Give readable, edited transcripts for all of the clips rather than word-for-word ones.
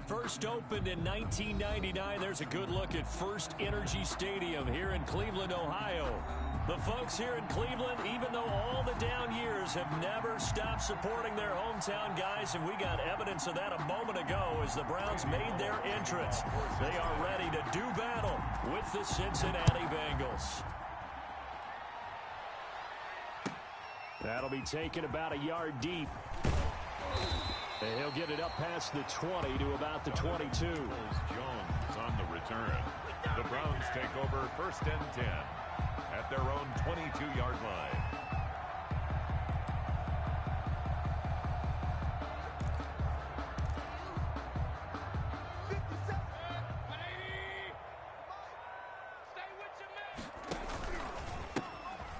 First opened in 1999. There's a good look at First Energy Stadium here in Cleveland, Ohio. The folks here in Cleveland, even though all the down years, have never stopped supporting their hometown guys, and we got evidence of that a moment ago as the Browns made their entrance. They are ready to do battle with the Cincinnati Bengals. That'll be taken about a yard deep. And he'll get it up past the 20 to about the 22. Jones on the return. The Browns take over 1st and 10 at their own 22-yard line.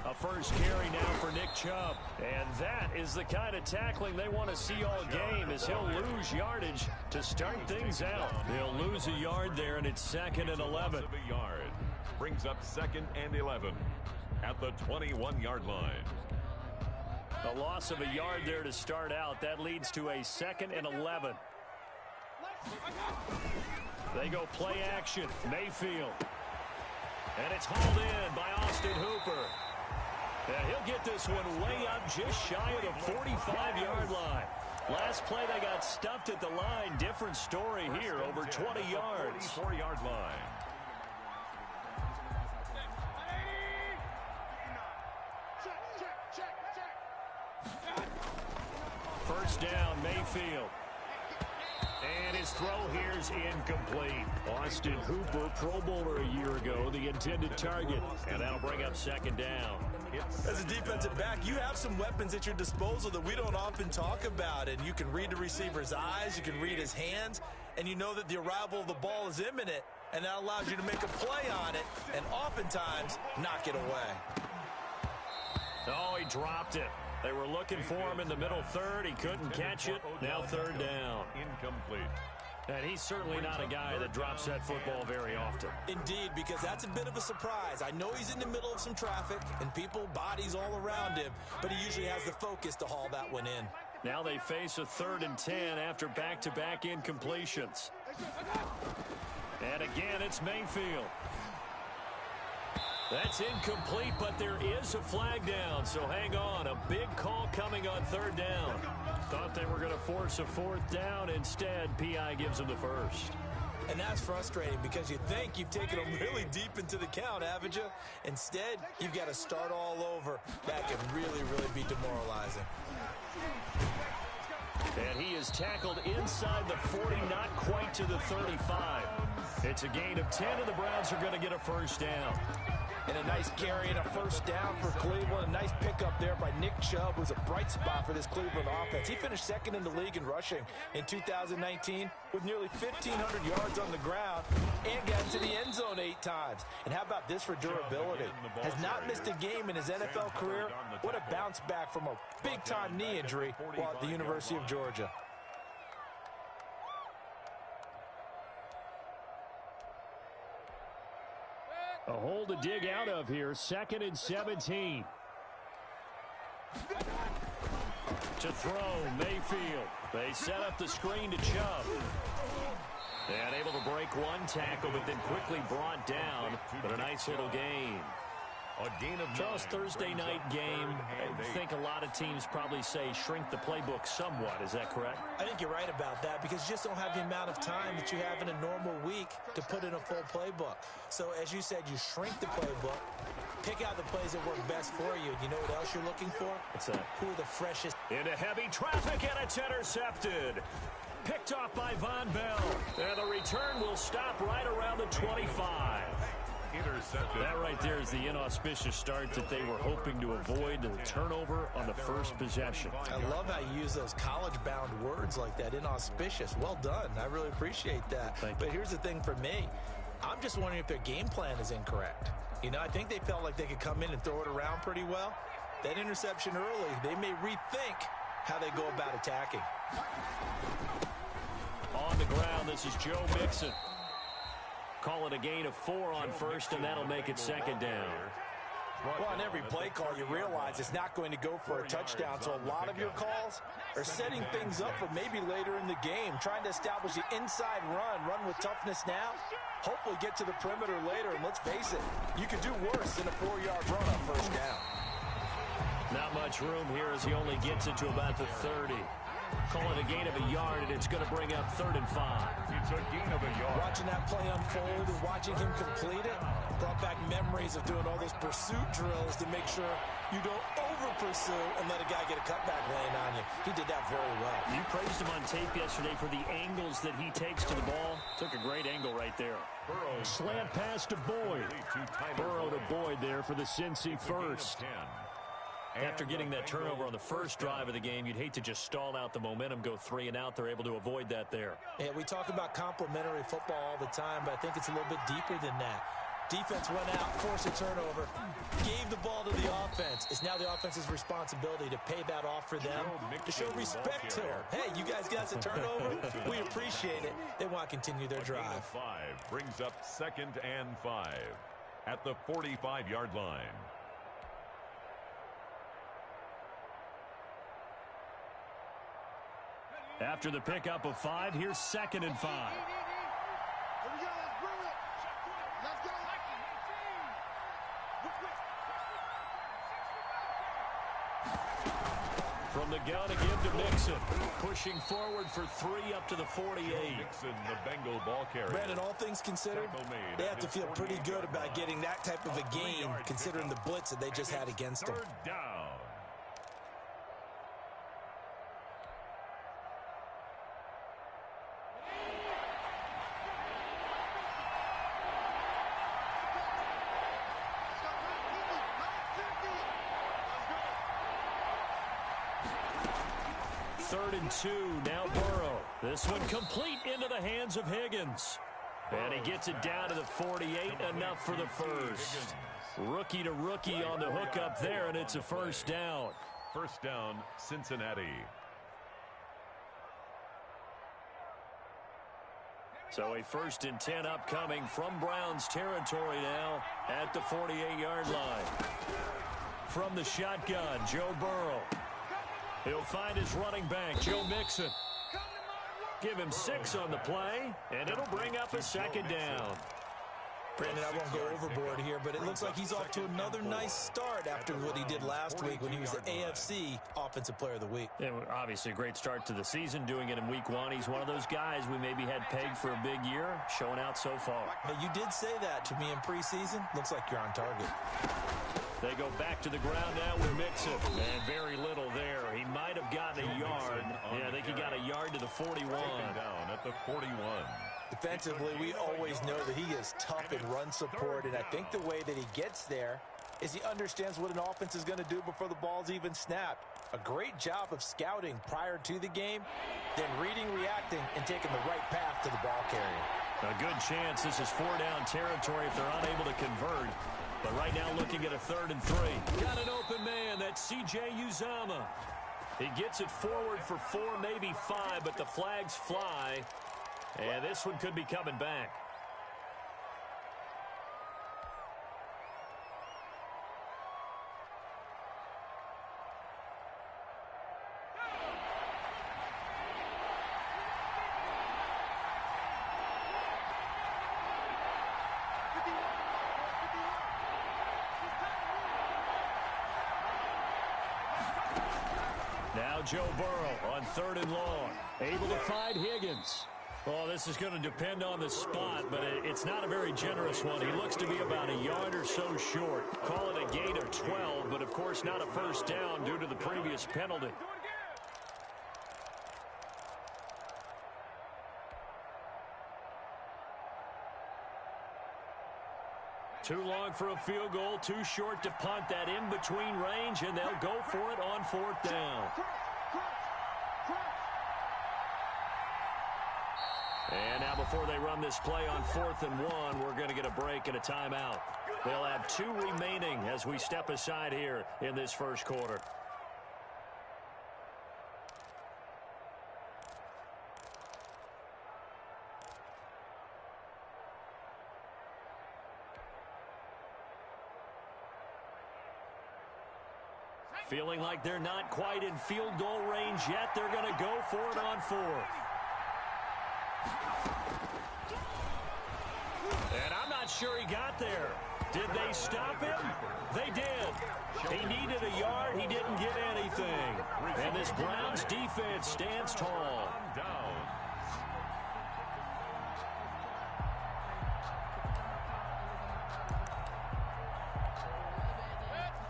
A first carry now for Nick Chubb. And that is the kind of tackling they want to see all game, as he'll lose yardage to start things out. He'll lose a yard there, and it's 2nd and 11. A yard brings up 2nd and 11 at the 21-yard line. A loss of a yard there to start out. That leads to a 2nd and 11. They go play action. Mayfield. And it's hauled in by Austin Hooper. Yeah, he'll get this one way up just shy of the 45-yard line. Last play, they got stuffed at the line. Different story here, over 20 yards. 44-yard line. First down, Mayfield. And his throw here is incomplete. Austin Hooper, Pro Bowler a year ago, the intended target. And that'll bring up 2nd down. As a defensive back, you have some weapons at your disposal that we don't often talk about. And you can read the receiver's eyes, you can read his hands, and you know that the arrival of the ball is imminent. And that allows you to make a play on it and oftentimes knock it away. Oh, he dropped it. They were looking for him in the middle third. He couldn't catch it. Now 3rd down. Incomplete. And he's certainly not a guy that drops that football very often. Indeed, because that's a bit of a surprise. I know he's in the middle of some traffic and people, bodies all around him, but he usually has the focus to haul that one in. Now they face a 3rd and 10 after back-to-back incompletions. And again, it's Mayfield. That's incomplete, but there is a flag down, so hang on. A big call coming on 3rd down. Thought they were going to force a 4th down. Instead, P.I. gives them the first. And that's frustrating because you think you've taken them really deep into the count, haven't you? Instead, you've got to start all over. That can really, really be demoralizing. And he is tackled inside the 40, not quite to the 35. It's a gain of 10, and the Browns are going to get a first down. And a nice carry and a first down for Cleveland. A nice pickup there by Nick Chubb, who's a bright spot for this Cleveland offense. He finished 2nd in the league in rushing in 2019 with nearly 1,500 yards on the ground and got into the end zone 8 times. And how about this for durability? Has not missed a game in his NFL career. What a bounce back from a big-time knee injury while at the University of Georgia. A hole to dig out of here. 2nd and 17. To throw, Mayfield. They set up the screen to Chubb. And able to break one tackle, but then quickly brought down. But a nice little gain. A gain of Charles, Thursday night game, I think a lot of teams probably say shrink the playbook somewhat. Is that correct? I think you're right about that because you just don't have the amount of time that you have in a normal week to put in a full playbook. So, as you said, you shrink the playbook, pick out the plays that work best for you. You know what else you're looking for? What's that? Who are the freshest? Into heavy traffic, and it's intercepted. Picked off by Von Bell. And the return will stop right around the 25. Intercepted. That right there is the inauspicious start that they were hoping to avoid, the turnover on the first possession. I love how you use those college-bound words like that, inauspicious. Well done. I really appreciate that. But here's the thing for me. I'm just wondering if their game plan is incorrect. You know, I think they felt like they could come in and throw it around pretty well. That interception early, they may rethink how they go about attacking. On the ground, this is Joe Mixon. Call it a gain of 4 on first, and that'll make it 2nd down. Well, on every play call, you realize it's not going to go for a touchdown, so a lot of your calls are setting things up for maybe later in the game, trying to establish the inside run with toughness now, hopefully get to the perimeter later, and let's face it, you could do worse than a 4-yard run on first down. Not much room here as he only gets it to about the 30. Call it a gain of a yard, and it's going to bring up 3rd and 5. It's a gain of a yard. Watching that play unfold and watching him complete it brought back memories of doing all those pursuit drills to make sure you don't over-pursue and let a guy get a cutback lane on you. He did that very well. You praised him on tape yesterday for the angles that he takes to the ball. Took a great angle right there. Burrow. Slant pass to Boyd. Burrow to Boyd there for the Cincy first. After getting that turnover on the first drive of the game, you'd hate to just stall out the momentum, go 3 and out. They're able to avoid that there. Yeah, we talk about complementary football all the time, but I think it's a little bit deeper than that. Defense went out, forced a turnover, gave the ball to the offense. It's now the offense's responsibility to pay that off for them, to show respect to them. Hey, you guys got a turnover? We appreciate it. They want to continue their drive. 5 brings up 2nd and 5 at the 45-yard line. After the pickup of 5, here's 2nd and 5. From the gun again to Mixon. Pushing forward for 3 up to the 48. Mixon, the Bengal ball carrier. Brandon, all things considered, they have to feel pretty good about getting that type of a gain, considering the blitz that they just had against them. 3rd down. Third and 2, now Burrow. This one complete into the hands of Higgins. And he gets it down to the 48, enough for the first. Rookie to rookie on the hook up there, and it's a first down. First down, Cincinnati. So a 1st and 10 upcoming from Browns territory now at the 48-yard line. From the shotgun, Joe Burrow. He'll find his running back, Joe Mixon. Give him 6 on the play, and it'll bring up a 2nd down. Brandon, I won't go overboard here, but it looks like he's off to another nice start after what he did last week when he was the AFC Offensive Player of the Week. Yeah, obviously a great start to the season, doing it in week 1. He's one of those guys we maybe had pegged for a big year, showing out so far. But you did say that to me in preseason. Looks like you're on target. They go back to the ground now with Mixon. And very little there. He might have gotten a yard. Yeah, I think he got a yard to the 41. Down at the 41. Defensively, we always know that he is tough in run support, and I think the way that he gets there is he understands what an offense is going to do before the ball's even snapped. A great job of scouting prior to the game, then reading, reacting, and taking the right path to the ball carrier. A good chance this is 4-down territory if they're unable to convert. But right now looking at a 3rd and 3. Got an open man. That's C.J. Uzomah. He gets it forward for 4, maybe 5, but the flags fly. And this one could be coming back. Now Joe Burrow on 3rd and long. Able to find Higgins. Oh, this is going to depend on the spot, but it's not a very generous one. He looks to be about a yard or so short. Call it a gain of 12, but of course not a first down due to the previous penalty. Too long for a field goal, too short to punt. That in between range, and they'll go for it on 4th down. And now before they run this play on 4th and 1, we're going to get a break and a timeout. They'll have 2 remaining as we step aside here in this first quarter. Feeling like they're not quite in field goal range yet. They're going to go for it on 4th. And I'm not sure he got there. Did they stop him? They did. He needed a yard. He didn't get anything. And this Browns defense stands tall.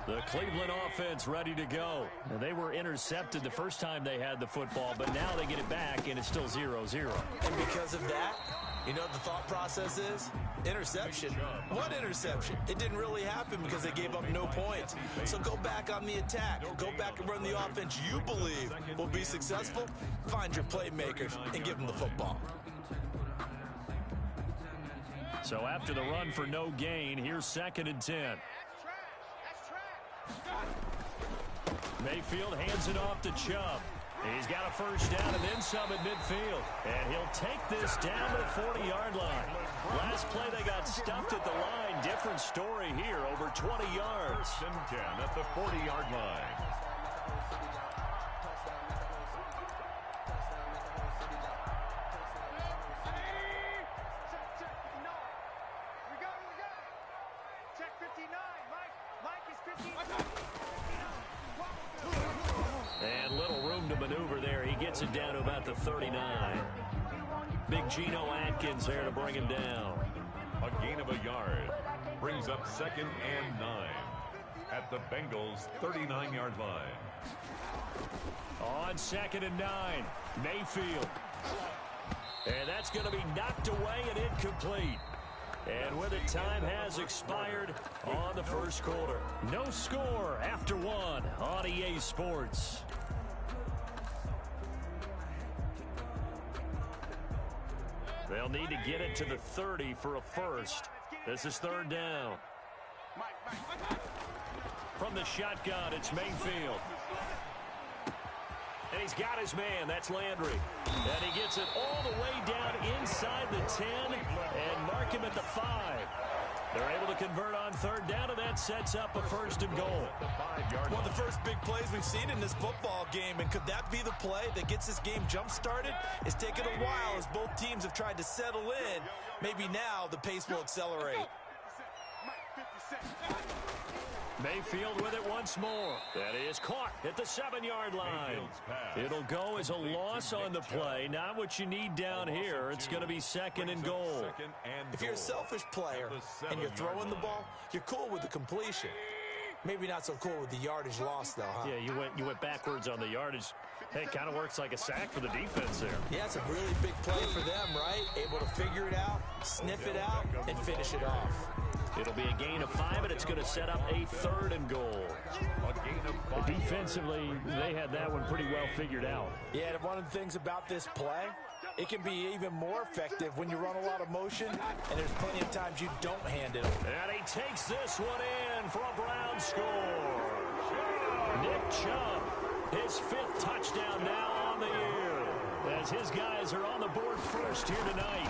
The Cleveland offense ready to go. Now, they were intercepted the first time they had the football, but now they get it back, and it's still 0-0. And because of that, you know what the thought process is? Interception. What interception? It didn't really happen because they gave up no points. So go back on the attack. Go back and run the offense you believe will be successful. Find your playmakers and give them the football. So after the run for no gain, here's 2nd and 10. Mayfield hands it off to Chubb. He's got a first down and then some at midfield. And he'll take this down to the 40-yard line. Last play they got stuffed at the line. Different story here, over 20 yards. 1st and 10 at the 40-yard line. And little room to maneuver there. He gets it down to about the 39. Big Geno Atkins there to bring him down. A gain of a yard. Brings up 2nd and 9 at the Bengals' 39-yard line. On 2nd and 9, Mayfield. And that's going to be knocked away and incomplete. And with it, time has expired on the first quarter. No score after 1 on EA Sports. They'll need to get it to the 30 for a first. This is 3rd down. From the shotgun, it's Mayfield. And he's got his man. That's Landry. And he gets it all the way down inside the 10 and mark him at the 5. They're able to convert on 3rd down, and that sets up a 1st and goal. One of the first big plays we've seen in this football game, and could that be the play that gets this game jump-started? It's taken a while as both teams have tried to settle in. Maybe now the pace will accelerate. Mayfield with it once more. That is caught at the 7-yard line. It'll go as a loss on the play. Not what you need down here. It's going to be 2nd and goal. If you're a selfish player and you're throwing the ball, you're cool with the completion. Maybe not so cool with the yardage loss, though, huh? Yeah, you went backwards on the yardage. Hey, it kind of works like a sack for the defense there. Yeah, it's a really big play for them, right? Able to figure it out, sniff it out, and finish it off. It'll be a gain of 5, and it's going to set up a 3rd and goal. Defensively, they had that one pretty well figured out. Yeah, and one of the things about this play, it can be even more effective when you run a lot of motion, and there's plenty of times you don't hand it over. And he takes this one in for a Brown score. Nick Chubb, his 5th touchdown now on the year, as his guys are on the board first here tonight.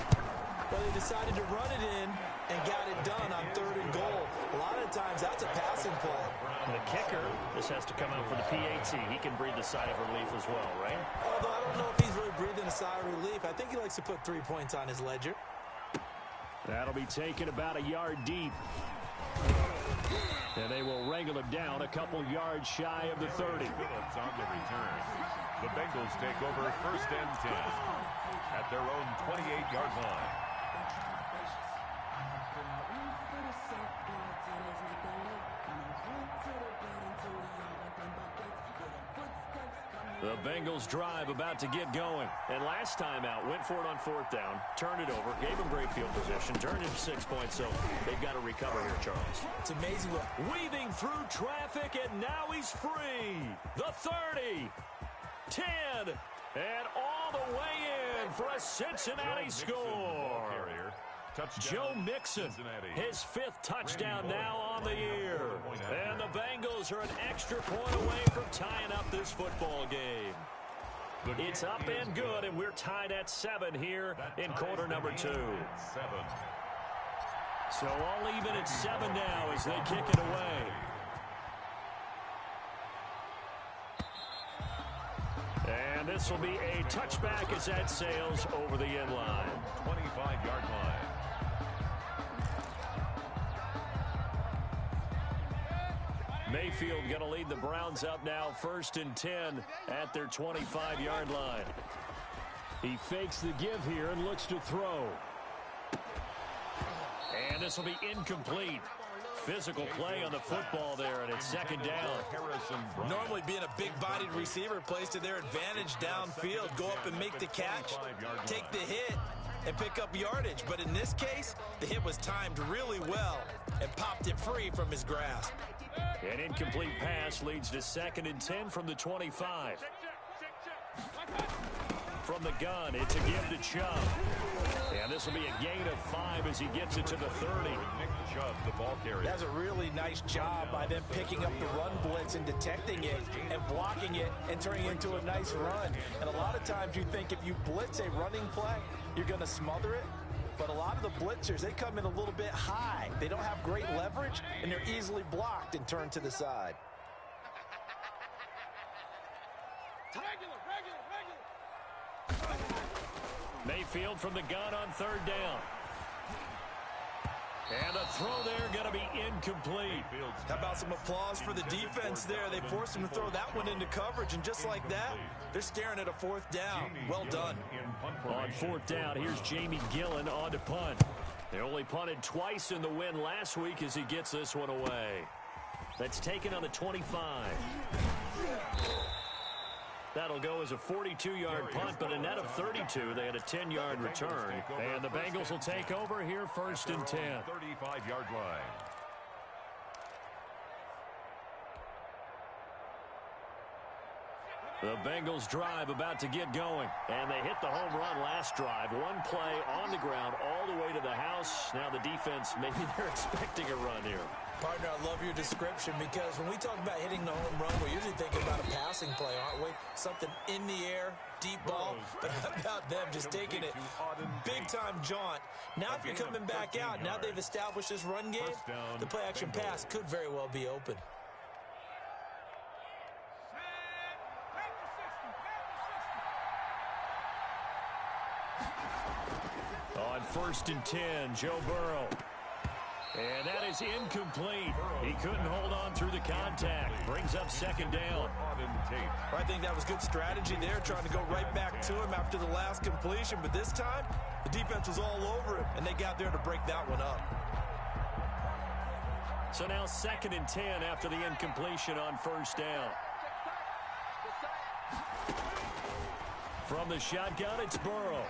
Well, they decided to run it in and got it done on 3rd and goal. A lot of times, that's a passing play. And the kicker, this has to come out for the PAT. He can breathe a sigh of relief as well, right? Although I don't know if he's really breathing a sigh of relief. I think he likes to put 3 points on his ledger. That'll be taken about a yard deep. And they will wrangle him down a couple yards shy of the 30. Phillips on the return. The Bengals take over 1st and 10 at their own 28-yard line. The Bengals drive about to get going. And last time out, went for it on 4th down, turned it over, gave them great field position, turned it to 6 points, so they've got to recover here, Charles. It's amazing what... Weaving through traffic, and now he's free. The 30, 10, and all the way in for a Cincinnati score. Joe Mixon, his 5th touchdown now on the year. And the Bengals are an extra point away from tying up this football game. It's up and good, and we're tied at 7 here in quarter number 2. So all even at 7 now as they kick it away. And this will be a touchback as that sails over the end line. 25-yard line. Mayfield going to lead the Browns up now, 1st and 10 at their 25-yard line. He fakes the give here and looks to throw. And this will be incomplete. Physical play on the football there, and it's 2nd down. Normally being a big-bodied receiver plays to their advantage downfield. Go up and make the catch, take the hit, and pick up yardage. But in this case, the hit was timed really well and popped it free from his grasp. An incomplete pass leads to 2nd and 10 from the 25. From the gun, it's a give to Chubb. And this will be a gain of 5 as he gets it to the 30. Nick Chubb, the ball carrier. That's a really nice job by them picking up the run blitz and detecting it and blocking it and turning it into a nice run. And a lot of times you think if you blitz a running play, you're going to smother it. But a lot of the blitzers, they come in a little bit high. They don't have great leverage, and they're easily blocked and turned to the side. Mayfield from the gun on 3rd down. And the throw there going to be incomplete. How about some applause for the defense there? They forced him to throw that one into coverage, and just like that, they're staring at a 4th down. Well done. On 4th down, here's Jamie Gillen on to punt. They only punted twice in the win last week as he gets this one away. That's taken on the 25. That'll go as a 42-yard punt, but a net of 32. They had a 10-yard return. And the Bengals will take over here, 1st and 10. 35-yard line. The Bengals drive about to get going. And they hit the home run last drive. One play on the ground all the way to the house. Now the defense, maybe they're expecting a run here. Partner, I love your description because when we talk about hitting the home run, we're usually thinking about a passing play, aren't we? Something in the air, deep ball. But how about them just taking it big-time jaunt? Now if you're coming back out, now they've established this run game, the play-action pass could very well be open. On 1st and 10, Joe Burrow. And that is incomplete. He couldn't hold on through the contact. Brings up 2nd down. I think that was good strategy there, trying to go right back to him after the last completion. But this time, the defense was all over him, and they got there to break that one up. So now 2nd and 10 after the incompletion on 1st down. From the shotgun, it's Burrow.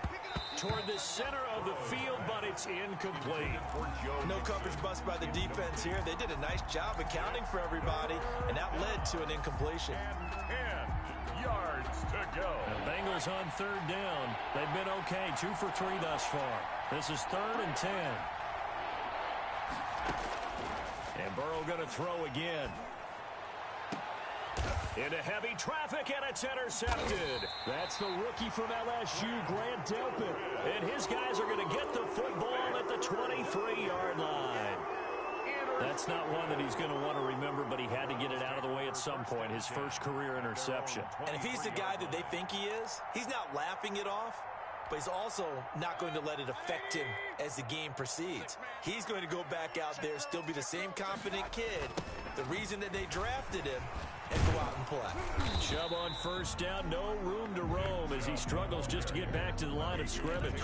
Toward the center of the field, but it's incomplete. No coverage bust by the defense here. They did a nice job accounting for everybody, and that led to an incompletion. And 10 yards to go. The Bengals on 3rd down. They've been okay, 2 for 3 thus far. This is 3rd and 10. And Burrow going to throw again. Into heavy traffic, and it's intercepted. That's the rookie from LSU, Grant Delpit. And his guys are going to get the football at the 23-yard line. That's not one that he's going to want to remember, but he had to get it out of the way at some point, his first career interception. And if he's the guy that they think he is, he's not laughing it off, but he's also not going to let it affect him as the game proceeds. He's going to go back out there, still be the same confident kid, the reason that they drafted him, and go out and play. Chubb on 1st down, no room to roam as he struggles just to get back to the line of scrimmage.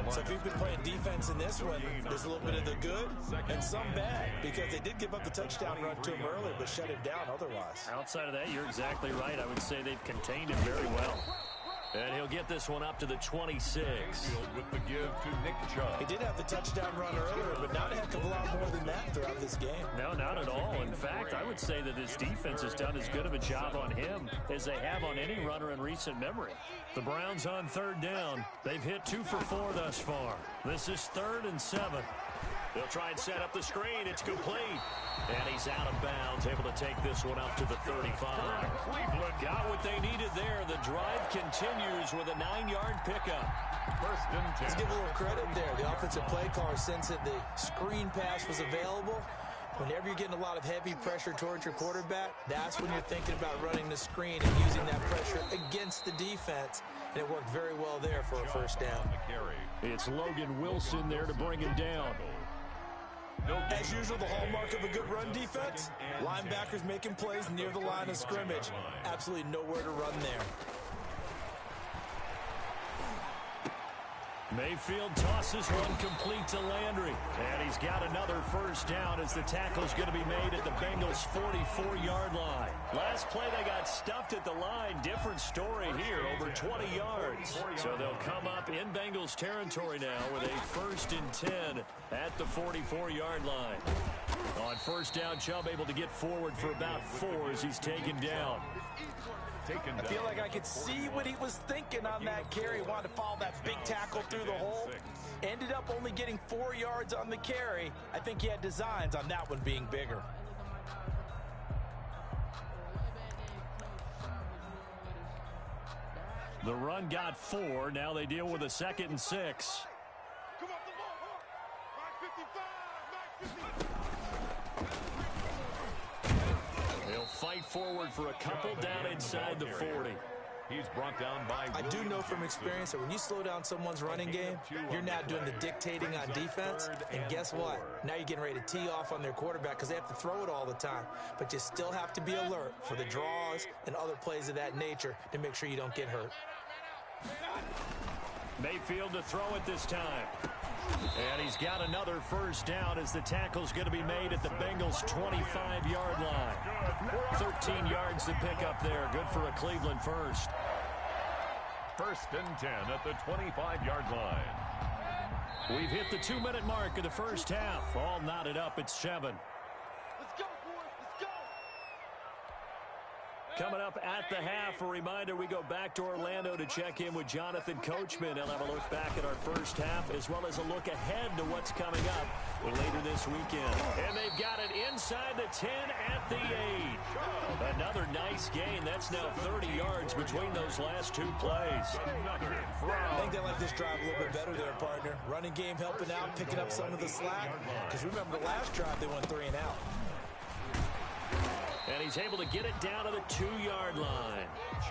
So if you've been playing defense in this one, there's a little bit of the good and some bad, because they did give up the touchdown run to him earlier, but shut him down otherwise. Outside of that, you're exactly right. I would say they've contained him very well. And he'll get this one up to the 26. With the give to Nick Chubb. He did have the touchdown run earlier, but not a heck of a lot more than that throughout this game. No, not at all. In fact, I would say that this defense has done as good of a job on him as they have on any runner in recent memory. The Browns on 3rd down. They've hit 2 for 4 thus far. This is 3rd and 7. They'll try and set up the screen. It's complete. And he's out of bounds, able to take this one up to the 35. Cleveland got what they needed there. The drive continues with a 9-yard pickup. 1st and 10. Let's give a little credit there. The offensive play caller, since that the screen pass was available, whenever you're getting a lot of heavy pressure towards your quarterback, that's when you're thinking about running the screen and using that pressure against against the defense, and it worked very well there for a first down. It's Logan Wilson there to bring him down. As usual, the hallmark of a good run defense, linebackers making plays near the line of scrimmage. Absolutely nowhere to run there. Mayfield tosses one complete to Landry. And he's got another first down as the tackle's going to be made at the Bengals' 44-yard line. Last play, they got stuffed at the line. Different story here, over 20 yards. So they'll come up in Bengals territory now with a 1st and 10 at the 44-yard line. On first down, Chubb able to get forward for about 4 as he's taken down. I feel like I could see what he was thinking on that carry. He wanted to follow that big tackle through the hole. Ended up only getting 4 yards on the carry. I think he had designs on that one being bigger. The run got 4. Now they deal with a 2nd and 6. They'll fight forward for a couple down inside the 40. He's brought down by I do know from experience that when you slow down someone's running game, you're now doing the dictating on defense. And guess what? Now you're getting ready to tee off on their quarterback because they have to throw it all the time. But you still have to be alert for the draws and other plays of that nature to make sure you don't get hurt. Mayfield to throw it this time. And he's got another first down as the tackle's going to be made at the Bengals' 25-yard line. 13 yards to pick up there. Good for a Cleveland first. 1st and 10 at the 25-yard line. We've hit the 2-minute mark of the first half. All knotted up at 7. Coming up at the half, a reminder, we go back to Orlando to check in with Jonathan Coachman. He'll have a look back at our first half as well as a look ahead to what's coming up later this weekend. And they've got it inside the 10 at the 8. Another nice gain. That's now 30 yards between those last 2 plays. I think they like this drive a little bit better there, partner. Running game helping out, picking up some of the slack. Because remember, the last drive they went 3 and out. And he's able to get it down to the 2-yard line.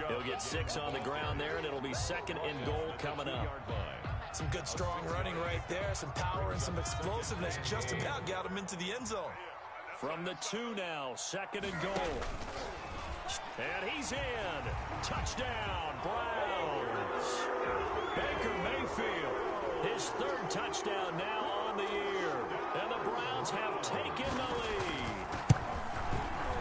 He'll get 6 on the ground there, and it'll be 2nd and goal coming up. Some good, strong running right there. Some power and some explosiveness. Just about got him into the end zone. From the 2 now, 2nd and goal. And he's in. Touchdown, Browns. Baker Mayfield, his 3rd touchdown now on the year. And the Browns have taken the lead.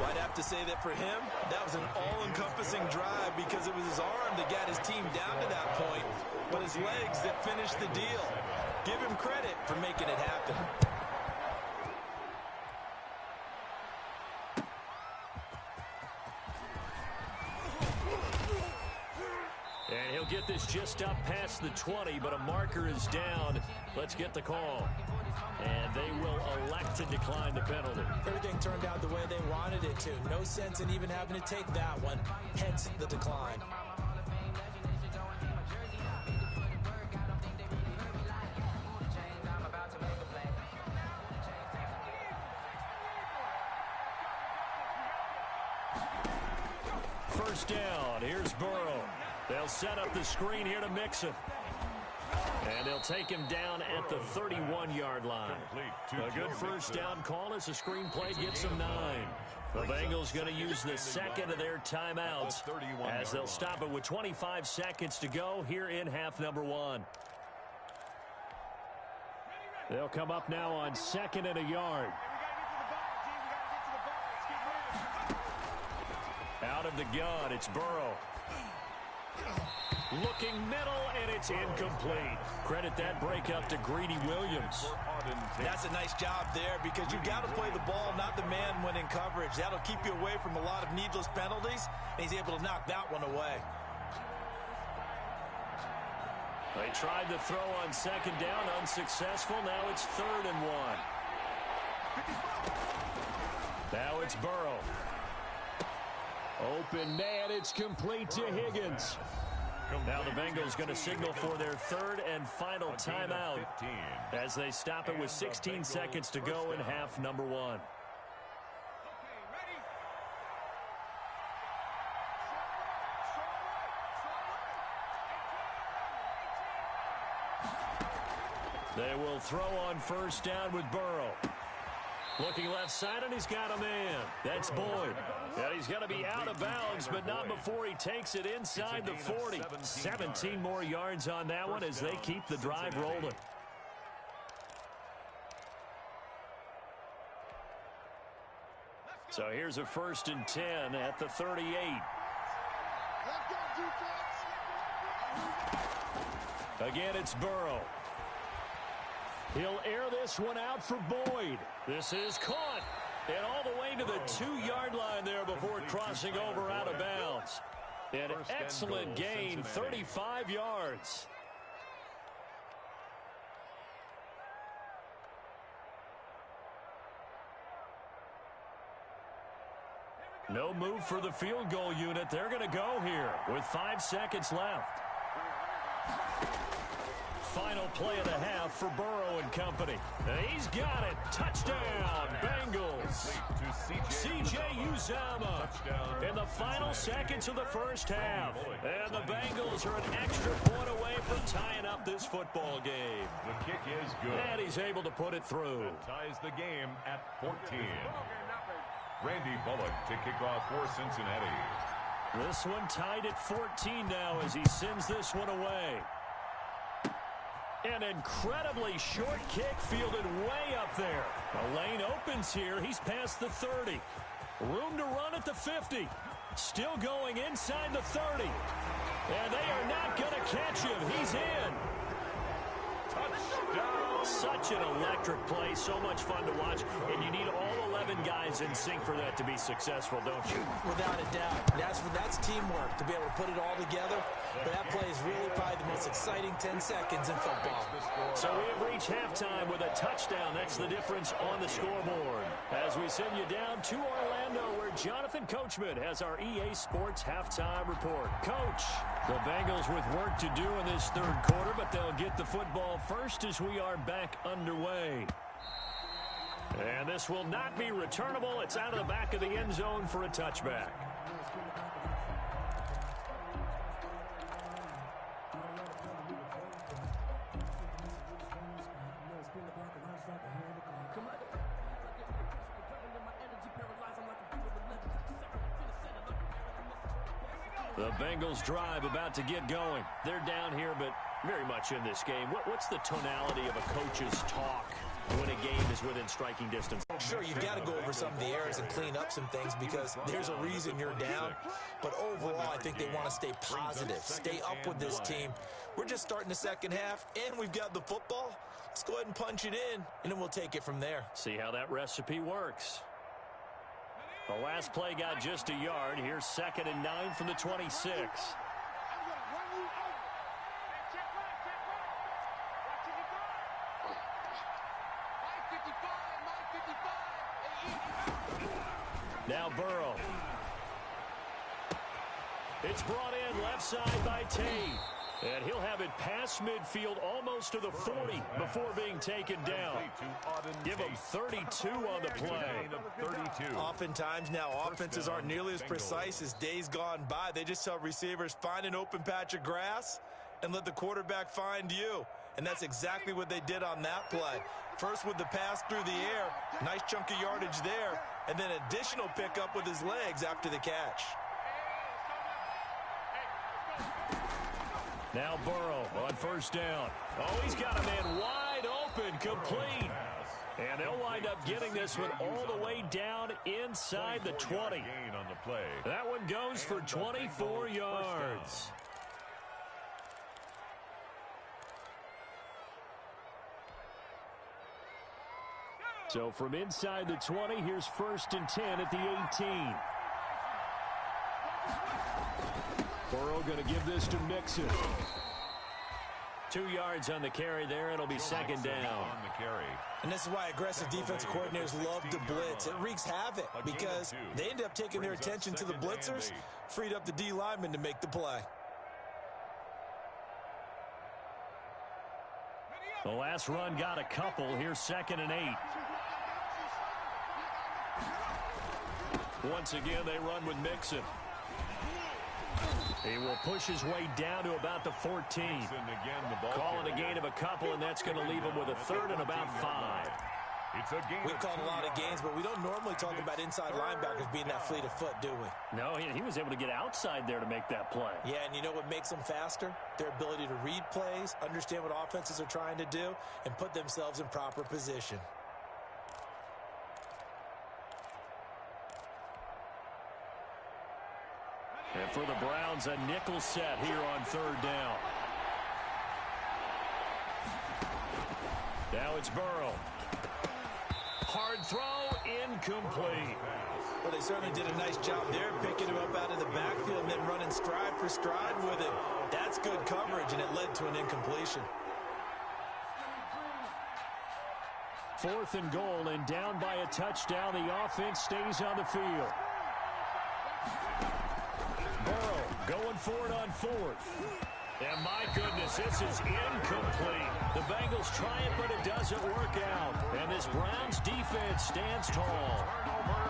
I'd have to say that for him, that was an all-encompassing drive because it was his arm that got his team down to that point, but his legs that finished the deal. Give him credit for making it happen. And he'll get this just up past the 20, but a marker is down. Let's get the call. And they will elect to decline the penalty. Everything turned out the way they wanted it to. No sense in even having to take that one, hence the decline. First down. Here's Burrow. They'll set up the screen here to Mixon. And they'll take him down at the 31-yard line. A good first down call as the screen play gets them 9. The Bengals going to use the 2nd of their timeouts as they'll stop it with 25 seconds to go here in half number 1. They'll come up now on 2nd and a yard. Out of the gun, it's Burrow. Looking middle, and it's incomplete. Credit that breakup to Greedy Williams. That's a nice job there because you've got to play the ball, not the man when in coverage. That'll keep you away from a lot of needless penalties, and he's able to knock that one away. They tried to throw on 2nd down, unsuccessful. Now it's 3rd and 1. Now it's Burrow. Open man, it's complete to Higgins. Now the Bengals going to signal for their 3rd and final timeout as they stop it with 16 seconds to go in half number 1. They will throw on first down with Burrow. Looking left side, and he's got a man. That's Boyd. And he's going to be out of bounds, but not before he takes it inside the 40. 17 more yards on that one as they keep the drive rolling. So here's a 1st and 10 at the 38. Again, it's Burrow. He'll air this one out for Boyd. This is caught. And all the way to the 2-yard line there before crossing over out of bounds. An excellent gain, 35 yards. No move for the field goal unit. They're going to go here with 5 seconds left. Final play of the half for Burrow and company. He's got it. Touchdown, Bengals. C.J. Uzomah in the final seconds of the first half. And the Bengals are an extra point away from tying up this football game. The kick is good. And he's able to put it through. That ties the game at 14. Randy Bullock to kick off for Cincinnati. This one tied at 14 now as he sends this one away. An incredibly short kick fielded way up there. The lane opens here. He's past the 30. Room to run at the 50. Still going inside the 30. And they are not going to catch him. He's in. Touchdown. Such an electric play. So much fun to watch. And you need all 11 guys in sync for that to be successful, don't you? Without a doubt. That's teamwork to be able to put it all together. But that play is really probably the most exciting 10 seconds in football. So we have reached halftime with a touchdown. That's the difference on the scoreboard. As we send you down to Orlando, where Jonathan Coachman has our EA Sports halftime report. Coach, the Bengals with work to do in this third quarter, but they'll get the football first as we are back underway. And this will not be returnable. It's out of the back of the end zone for a touchback. The Bengals drive about to get going. They're down here, but very much in this game. What's the tonality of a coach's talk when a game is within striking distance? Sure, you've got to go over some of the errors and clean up some things because there's a reason you're down. But overall, I think they want to stay positive, stay up with this team. We're just starting the second half, and we've got the football. Let's go ahead and punch it in, and then we'll take it from there. See how that recipe works. The last play got just a yard. Here's 2nd and 9 from the 26. Now Burrow. It's brought in left side by Tate. And he'll have it past midfield almost to the 40 before being taken down. Give him 32 on the play. Oftentimes now offenses aren't nearly as precise as days gone by. They just tell receivers, find an open patch of grass and let the quarterback find you. And that's exactly what they did on that play. First with the pass through the air, nice chunk of yardage there, and then additional pickup with his legs after the catch. Now Burrow on first down. Oh, he's got a man wide open, complete. And they'll wind up getting this one all the way down inside the 20. That one goes for 24 yards. So from inside the 20, here's 1st and 10 at the 18. Burrow going to give this to Mixon. 2 yards on the carry there. It'll be 2nd down. And this is why aggressive defensive coordinators love to blitz. It wreaks havoc because they end up taking their attention to the blitzers, freed up the D lineman to make the play. The last run got a couple. Here's 2nd and 8. Once again, they run with Mixon. He will push his way down to about the 14. Call it a gain of a couple, and that's going to leave him with a third and about 5. We've called a lot of games, but we don't normally talk about inside linebackers being that fleet of foot, do we? No, he was able to get outside there to make that play. Yeah, and you know what makes them faster? Their ability to read plays, understand what offenses are trying to do, and put themselves in proper position. And for the Browns, a nickel set here on third down. Now it's Burrow. Hard throw, incomplete. Well, they certainly did a nice job there, picking him up out of the backfield and then running stride for stride with it. That's good coverage, and it led to an incompletion. 4th and goal, and down by a touchdown. The offense stays on the field. Burrow going for it on 4th. And my goodness, this is incomplete. The Bengals try it, but it doesn't work out. And this Browns defense stands tall.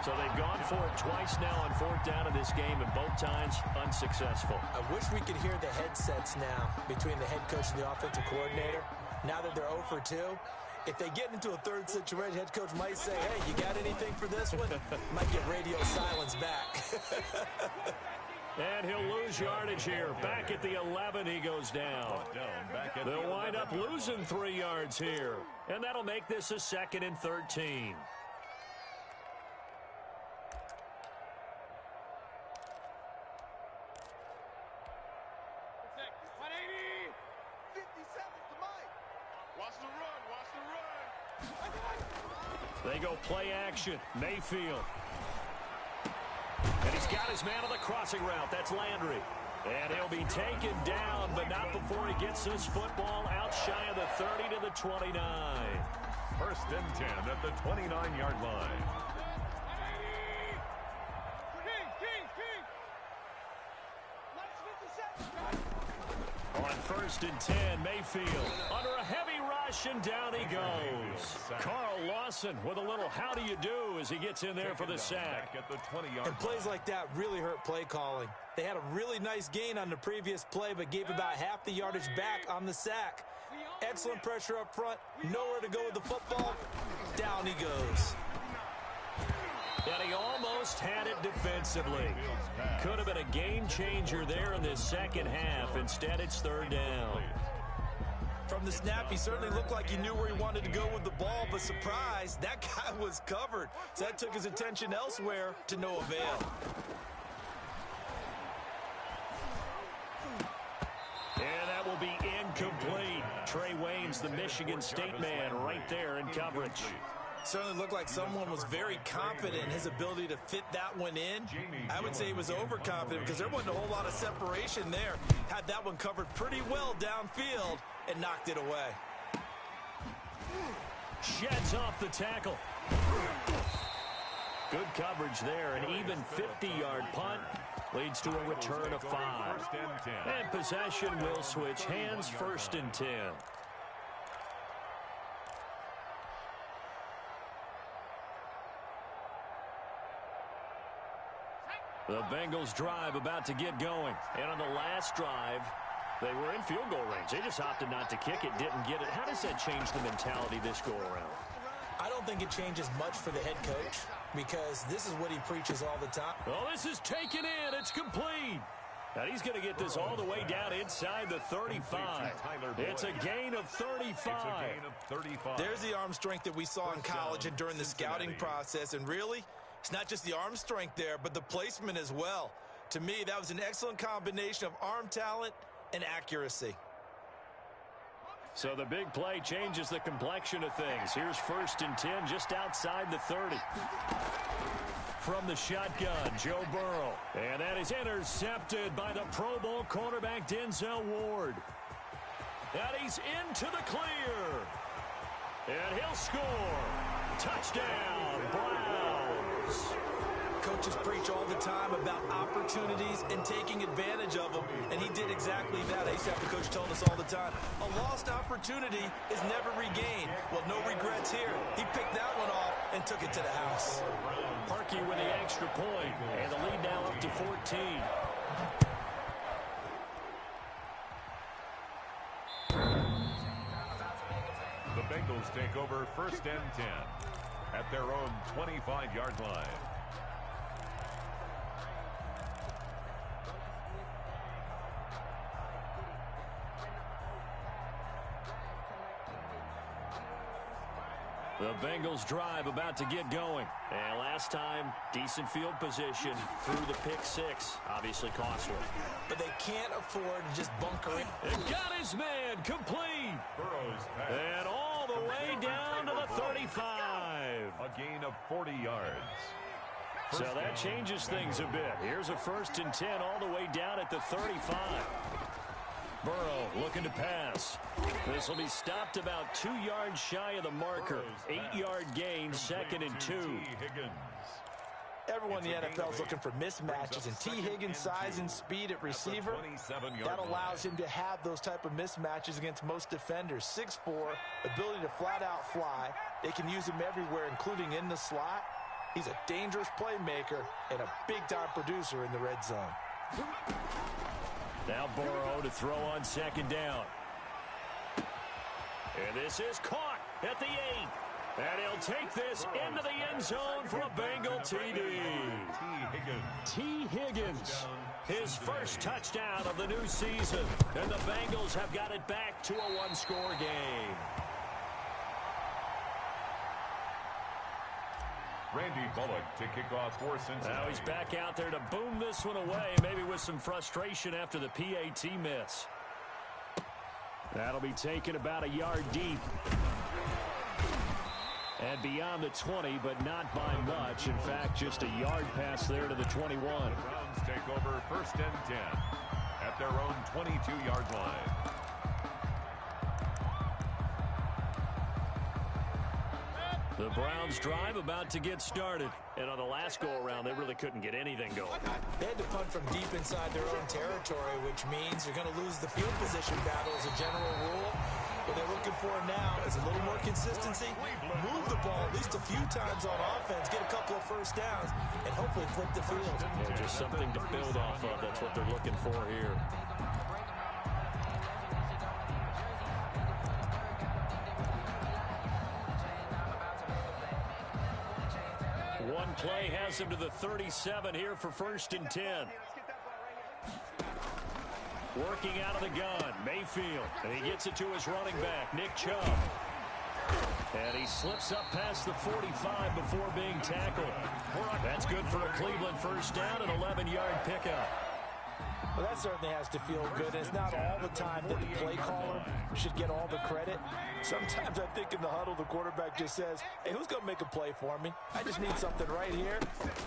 So they've gone for it twice now on 4th down in this game, and both times unsuccessful. I wish we could hear the headsets now between the head coach and the offensive coordinator. Now that they're 0 for 2, if they get into a third situation, head coach might say, hey, you got anything for this one? Might get radio silence back. And he'll lose yardage here. Back at the 11, he goes down. They'll wind up losing 3 yards here. And that'll make this a 2nd and 13. They go play action. Mayfield. And he's got his man on the crossing route. That's Landry. And he'll be taken down, but not before he gets his football out shy of the 30 to the 29. 1st and 10 at the 29-yard line. On 1st and 10, Mayfield under a heavy rush, and down he goes. Carl Lawson with a little how do you do as he gets in there for the sack. And plays like that really hurt play calling. They had a really nice gain on the previous play, but gave about half the yardage back on the sack. Excellent pressure up front, nowhere to go with the football. Down he goes. And he almost had it defensively. Could have been a game changer there in this second half. Instead, it's 3rd down. From the snap, he certainly looked like he knew where he wanted to go with the ball, but surprise, that guy was covered. So that took his attention elsewhere to no avail. And that will be incomplete. Trey Waynes, the Michigan State man, right there in coverage. Certainly looked like someone was very confident in his ability to fit that one in. I would say he was overconfident because there wasn't a whole lot of separation there. Had that one covered pretty well downfield and knocked it away. Sheds off the tackle. Good coverage there. An even 50-yard punt leads to a return of 5. And possession will switch hands. 1st and 10. The Bengals drive about to get going. And on the last drive, they were in field goal range. They just opted not to kick it, didn't get it. How does that change the mentality this go-around? I don't think it changes much for the head coach because this is what he preaches all the time. Oh, this is taken in. It's complete. And he's going to get this all the way down inside the 35. It's a gain of 35. There's the arm strength that we saw in college and during the scouting process. And really, it's not just the arm strength there, but the placement as well. To me, that was an excellent combination of arm talent and accuracy. So the big play changes the complexion of things. Here's 1st and 10 just outside the 30. From the shotgun, Joe Burrow. And that is intercepted by the Pro Bowl cornerback Denzel Ward. And he's into the clear. And he'll score. Touchdown, Browns. Coaches preach all the time about opportunities and taking advantage of them, and he did exactly that. I used to have the coach telling us all the time, a lost opportunity is never regained. Well, no regrets here. He picked that one off and took it to the house. Parkey with the extra point, and the lead now up to 14. Bengals take over 1st and 10 at their own 25-yard line. The Bengals drive about to get going. And last time, decent field position through the pick six. Obviously costly. But they can't afford to just bunker in. And got his man complete. Burrow's pass. And all the way down to the 35. A gain of 40 yards. So that changes things a bit. Here's a 1st and 10 all the way down at the 35. Burrow looking to pass. This will be stopped about 2 yards shy of the marker. 8-yard gain, 2nd and 2. Everyone in the NFL is looking for mismatches, and T. Higgins' size and speed at receiver, that allows him to have those type of mismatches against most defenders. 6'4", ability to flat-out fly. They can use him everywhere, including in the slot. He's a dangerous playmaker and a big-time producer in the red zone. Now Burrow to throw on 2nd down. And this is caught at the 8. And he'll take this into the end zone for a Bengal TD. T. Higgins, his first touchdown of the new season. And the Bengals have got it back to a one-score game. Randy Bullock to kick off for Cincinnati. Now he's back out there to boom this one away, maybe with some frustration after the PAT miss. That'll be taken about a yard deep. And beyond the 20, but not by much. In fact, just a yard pass there to the 21. The Browns take over 1st and 10 at their own 22-yard line. The Browns drive about to get started. And on the last go-around, they really couldn't get anything going. They had to punt from deep inside their own territory, which means you're going to lose the field position battle as a general rule. What they're looking for now is a little more consistency, move the ball at least a few times on offense, get a couple of 1st downs, and hopefully flip the field. Yeah, just something to build off of. That's what they're looking for here. One play has him to the 37 here for 1st and 10. Working out of the gun, Mayfield. And he gets it to his running back, Nick Chubb. And he slips up past the 45 before being tackled. That's good for a Cleveland 1st down, an 11-yard pickup. Well, that certainly has to feel good. It's not all the time that the play caller should get all the credit. Sometimes I think in the huddle, the quarterback just says, hey, who's going to make a play for me? I just need something right here.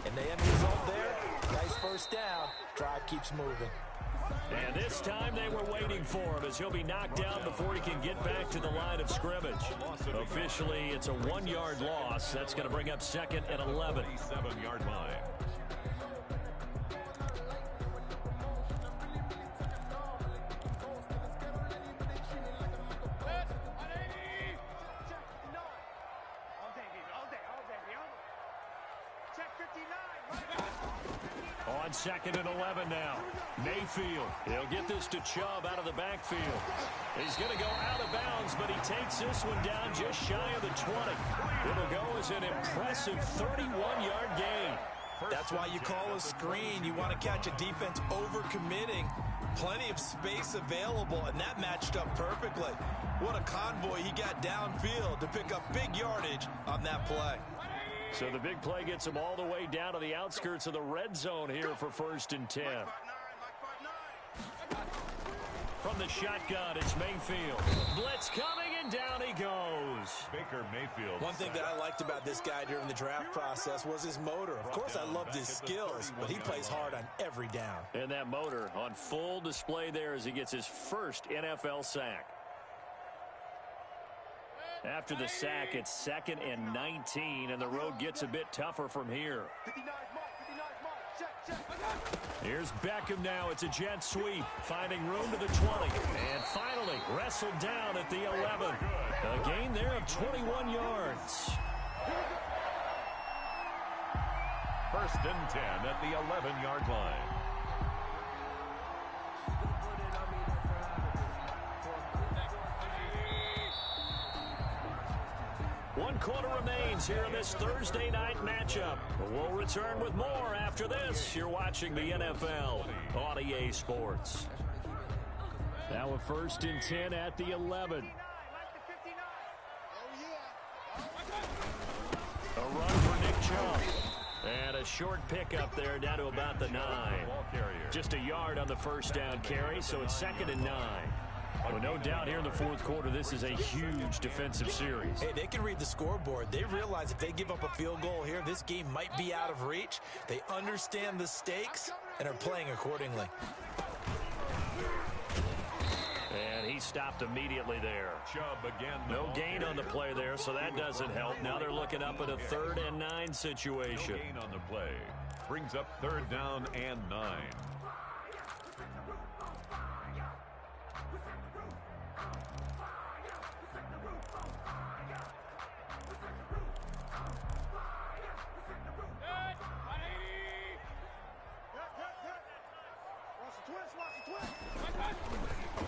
And the end result there, nice 1st down. Drive keeps moving. And this time they were waiting for him as he'll be knocked down before he can get back to the line of scrimmage. Officially, it's a 1-yard loss. That's going to bring up 2nd and 11. 7-yard line. On 2nd and 11 now. Mayfield. He'll get this to Chubb out of the backfield. He's going to go out of bounds, but he takes this one down just shy of the 20. It'll go as an impressive 31-yard gain. That's why you call a screen. You want to catch a defense overcommitting. Plenty of space available, and that matched up perfectly. What a convoy he got downfield to pick up big yardage on that play. So the big play gets him all the way down to the outskirts of the red zone here for 1st and 10. From the shotgun, it's Mayfield. Blitz coming, and down he goes. Baker Mayfield. One thing that I liked about this guy during the draft process was his motor. Of course, I loved his skills, but he plays hard on every down. And that motor on full display there as he gets his first NFL sack. After the sack, it's 2nd and 19, and the road gets a bit tougher from here. Here's Beckham now. It's a jet sweep, finding room to the 20. And finally, wrestled down at the 11. A gain there of 21 yards. 1st and 10 at the 11-yard line. third quarter remains here in this Thursday night matchup. We'll return with more after this. You're watching the NFL on EA Sports. Now a 1st and 10 at the 11. A run for Nick Chubb. And a short pickup there down to about the 9. Just a yard on the first down carry, so it's 2nd and 9. Well, no doubt here in the fourth quarter, this is a huge defensive series. Hey, they can read the scoreboard. They realize if they give up a field goal here, this game might be out of reach. They understand the stakes and are playing accordingly. And he stopped immediately there. Chubb again. No gain on the play there, so that doesn't help. Now they're looking up at a 3rd and 9 situation. No gain on the play. Brings up 3rd down and 9.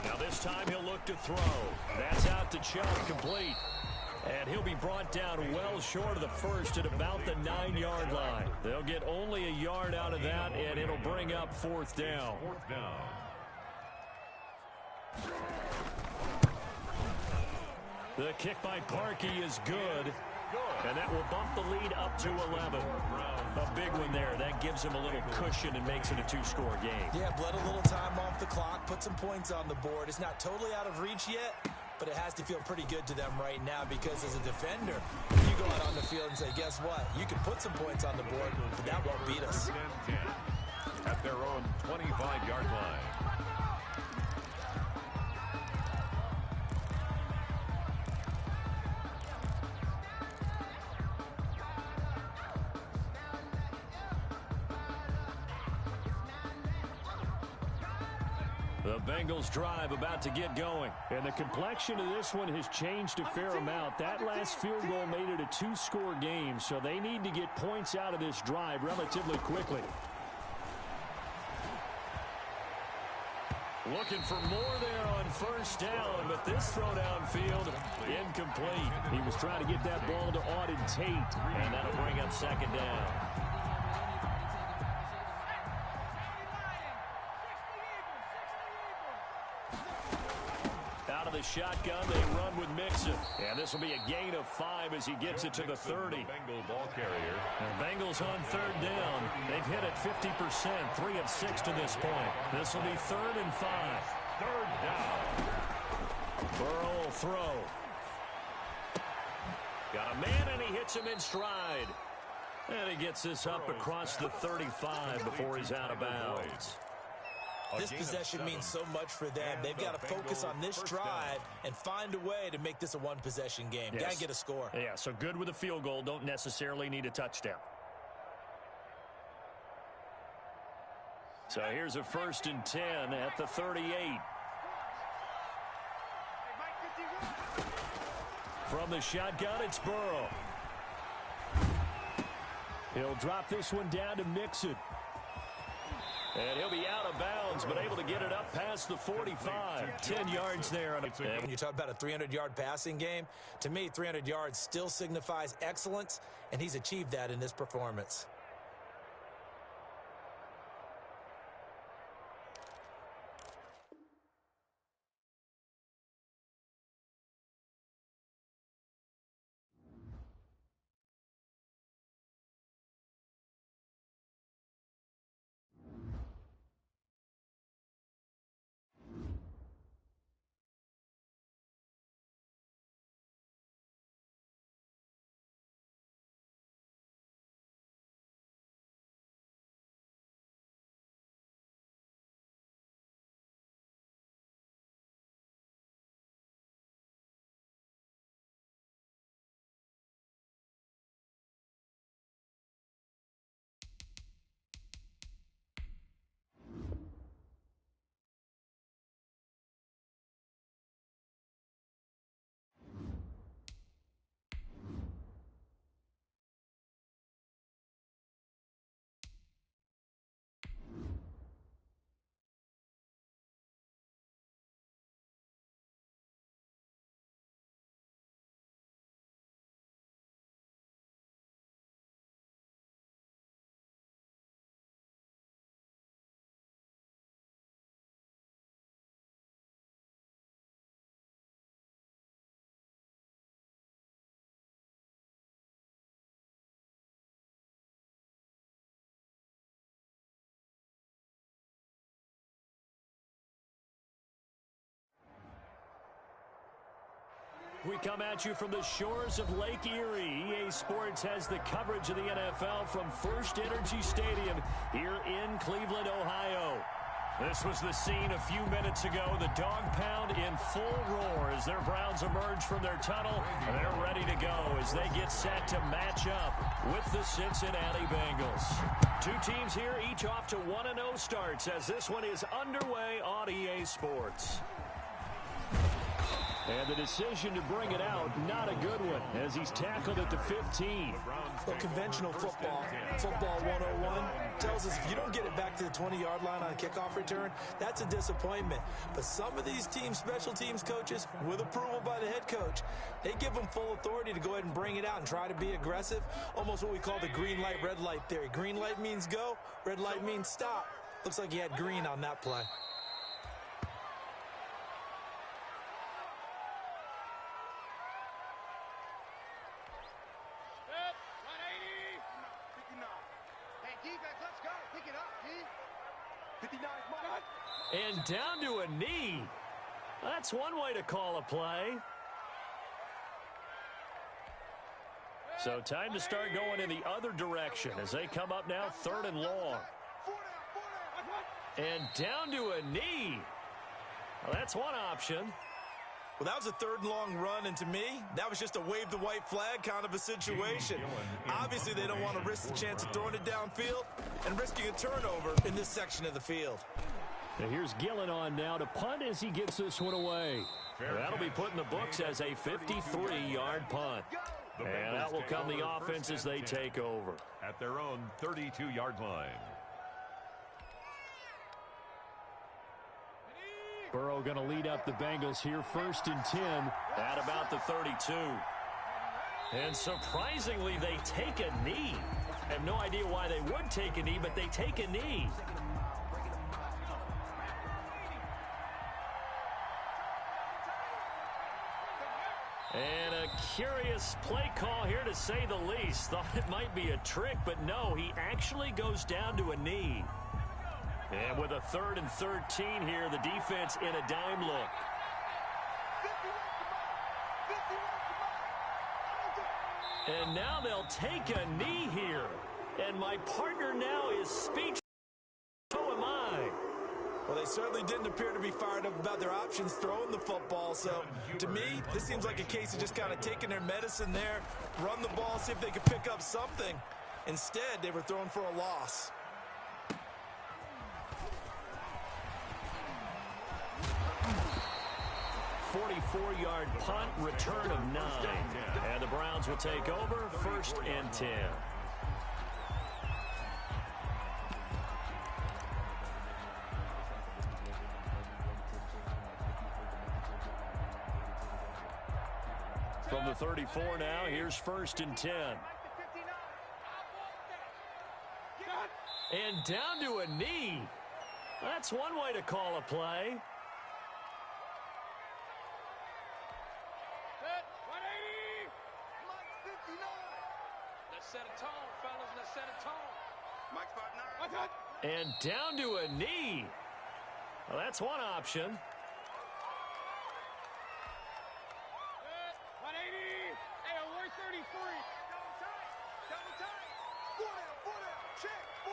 Now this time he'll look to throw. That's out to Chubb, complete. And he'll be brought down well short of the first at about the 9-yard line. They'll get only a yard out of that, and it'll bring up 4th down. 4th down. The kick by Parkey is good. And that will bump the lead up to 11. A big one there. That gives him a little cushion and makes it a 2-score game. Yeah, bled a little time off the clock, put some points on the board. It's not totally out of reach yet, but it has to feel pretty good to them right now because as a defender, you go out on the field and say, guess what? You can put some points on the board, but that won't beat us. 10 at their own 25-yard line. The Bengals drive about to get going. And the complexion of this one has changed a fair amount. That last field goal made it a 2-score game, so they need to get points out of this drive relatively quickly. Looking for more there on 1st down, but this throw downfield, incomplete. He was trying to get that ball to Auden Tate, and that'll bring up 2nd down. Out of the shotgun, they run with Mixon. And this will be a gain of 5 as he gets it to the 30. Bengal ball carrier. And Bengals on 3rd down. They've hit it 50%, 3 of 6 to this point. This will be 3rd and 5. 3rd down. Burrow will throw. Got a man, and he hits him in stride. And he gets this up across the 35 before he's out of bounds. This possession means so much for them. They've got to focus on this drive and find a way to make this a one-possession game. Yes. Got to get a score. Yeah, so good with a field goal. Don't necessarily need a touchdown. So here's a 1st and 10 at the 38. From the shotgun, it's Burrow. He'll drop this one down to Mixon. And he'll be out of bounds, but able to get it up past the 45. 10 yards there. When you talk about a 300-yard passing game, to me, 300 yards still signifies excellence, and he's achieved that in this performance. We come at you from the shores of Lake Erie. EA Sports has the coverage of the NFL from First Energy Stadium here in Cleveland, Ohio. This was the scene a few minutes ago. The dog pound in full roar as their Browns emerge from their tunnel. And they're ready to go as they get set to match up with the Cincinnati Bengals. Two teams here, each off to 1-0 starts as this one is underway on EA Sports. And the decision to bring it out, not a good one, as he's tackled at the 15. Well, conventional football 101, tells us if you don't get it back to the 20-yard line on a kickoff return, that's a disappointment. But some of these teams, special teams coaches, with approval by the head coach, they give them full authority to go ahead and bring it out and try to be aggressive. Almost what we call the green light, red light theory. Green light means go, red light means stop. Looks like he had green on that play. And down to a knee. That's one way to call a play. So time to start going in the other direction as they come up now 3rd and long. And down to a knee. Well, that's one option. Well, that was a 3rd and long run, and to me, that was just a wave the white flag kind of a situation. Obviously, they don't want to risk the chance of throwing it downfield and risking a turnover in this section of the field. Now here's Gillen on now to punt as he gets this one away. That'll be put in the books as a 53-yard punt. And that will come the offense as they take over. At their own 32-yard line. Burrow going to lead up the Bengals here, 1st and 10 at about the 32. And surprisingly, they take a knee. I have no idea why they would take a knee, but they take a knee. And a curious play call here, to say the least. Thought it might be a trick, but no, he actually goes down to a knee. And with a 3rd and 13 here, the defense in a dime look. And now they'll take a knee here. And my partner now is speechless. So am I. Well, they certainly didn't appear to be fired up about their options throwing the football. So, to me, this seems like a case of just kind of taking their medicine there, run the ball, see if they could pick up something. Instead, they were thrown for a loss. .44-yard punt, return of 9. And the Browns will take over, 1st and 10. From the 34 now, here's 1st and 10. And down to a knee. That's one way to call a play. Set a tone, fellas. Let's set a tone. Mike Spot 9. And down to a knee. Well, that's one option. 180. Hey, we're 33. Double time. 4 down. Check. 4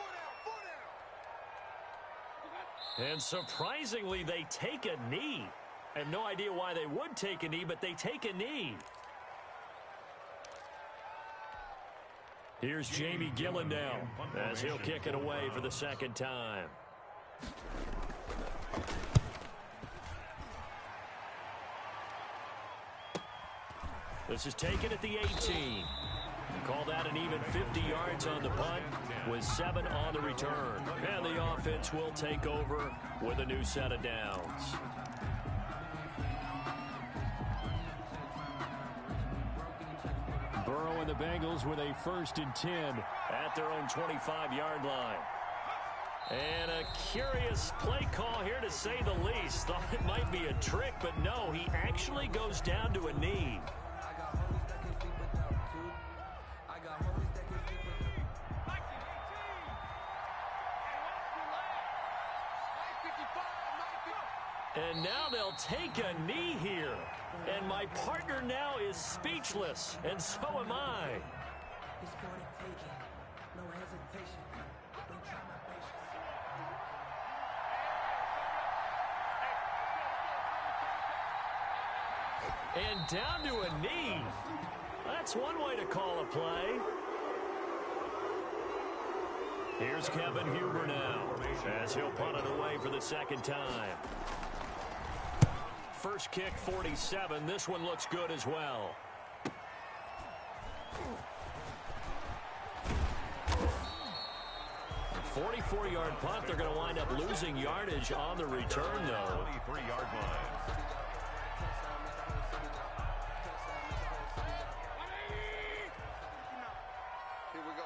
down. And surprisingly, they take a knee. I have no idea why they would take a knee, but they take a knee. Here's Jamie Gillen now as he'll kick it away for the 2nd time. This is taken at the 18. Call that an even 50 yards on the punt with 7 on the return. And the offense will take over with a new set of downs. Burrow and the Bengals with a 1st and 10 at their own 25-yard line. And a curious play call here, to say the least. Thought it might be a trick, but no, he actually goes down to a knee. And now they'll take a knee here. And my partner now is speechless, and so am I. It's for the taking. No hesitation. Don't try my patience. And down to a knee. That's one way to call a play. Here's Kevin Huber now, as he'll punt it away for the second time. First kick, 47. This one looks good as well. A 44-yard punt. They're going to wind up losing yardage on the return, though. 23-yard line. Here we go.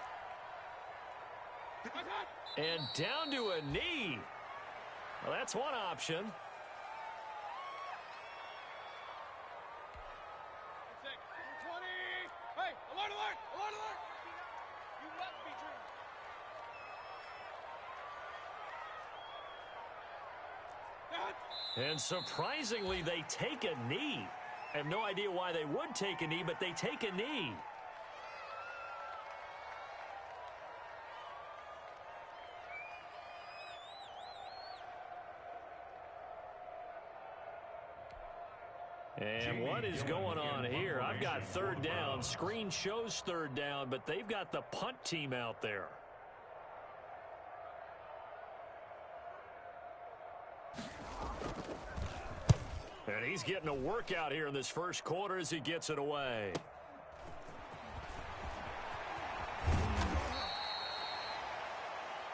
And down to a knee. Well, that's one option. And surprisingly, they take a knee. I have no idea why they would take a knee, but they take a knee. And what is going on here? I've got third down. Screen shows third down, but they've got the punt team out there. And he's getting a workout here in this first quarter as he gets it away.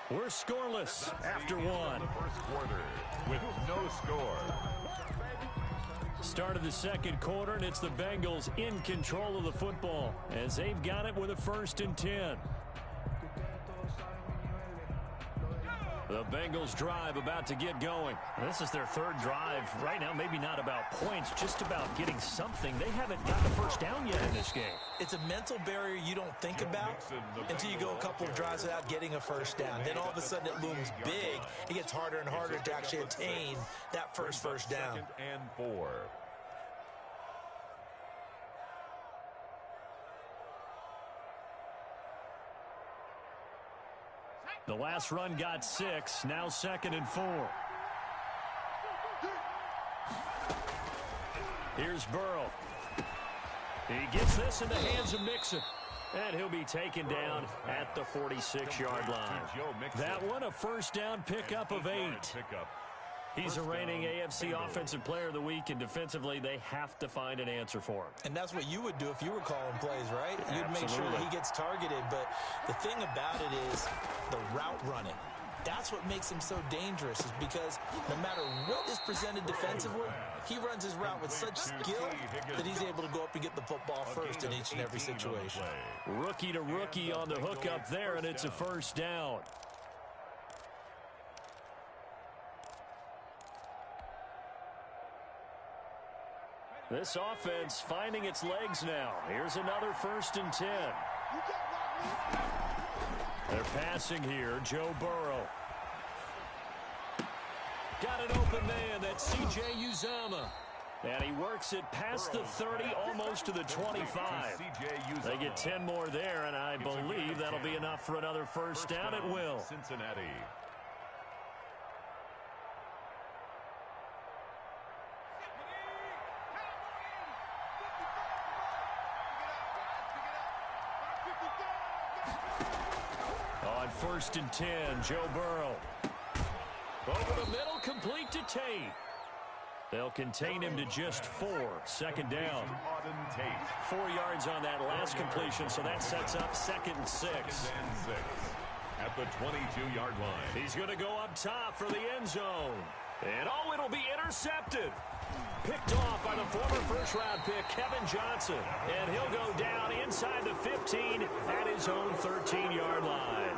We're scoreless after one. First quarter with no score. Start of the second quarter, and it's the Bengals in control of the football as they've got it with a 1st and 10. The Bengals drive about to get going. This is their third drive. Right now, maybe not about points, just about getting something. They haven't got the first down yet in this game. It's a mental barrier you don't think about until you go a couple of drives without getting a first down. Then all of a sudden it looms big. It gets harder and harder to actually attain that first down. 2nd and 4. The last run got 6. Now 2nd and 4. Here's Burrow. He gets this in the hands of Mixon. And he'll be taken down at the 46-yard line. That one a first down pickup of 8. He's a reigning AFC Offensive Player of the Week, and defensively, they have to find an answer for him. And that's what you would do if you were calling plays, right? You'd make sure that he gets targeted. But the thing about it is the route running. That's what makes him so dangerous, is because no matter what is presented defensively, he runs his route with such skill that he's able to go up and get the football first in each and every situation. Rookie to rookie on the hook up there, and it's a first down. This offense finding its legs now. Here's another 1st and 10. They're passing here. Joe Burrow. Got an open man. That's C.J. Uzomah. And he works it past the 30, almost to the 25. They get 10 more there, and I believe that'll be enough for another first down. It will. Cincinnati. On 1st and 10, Joe Burrow. Over the middle, complete to Tate. They'll contain him to just 4. 2nd down. 4 yards on that last completion, so that sets up 2nd and 6. At the 22-yard line. He's going to go up top for the end zone. And oh, it'll be intercepted. Picked off by the former first-round pick, Kevin Johnson. And he'll go down inside the 15 at his own 13-yard line.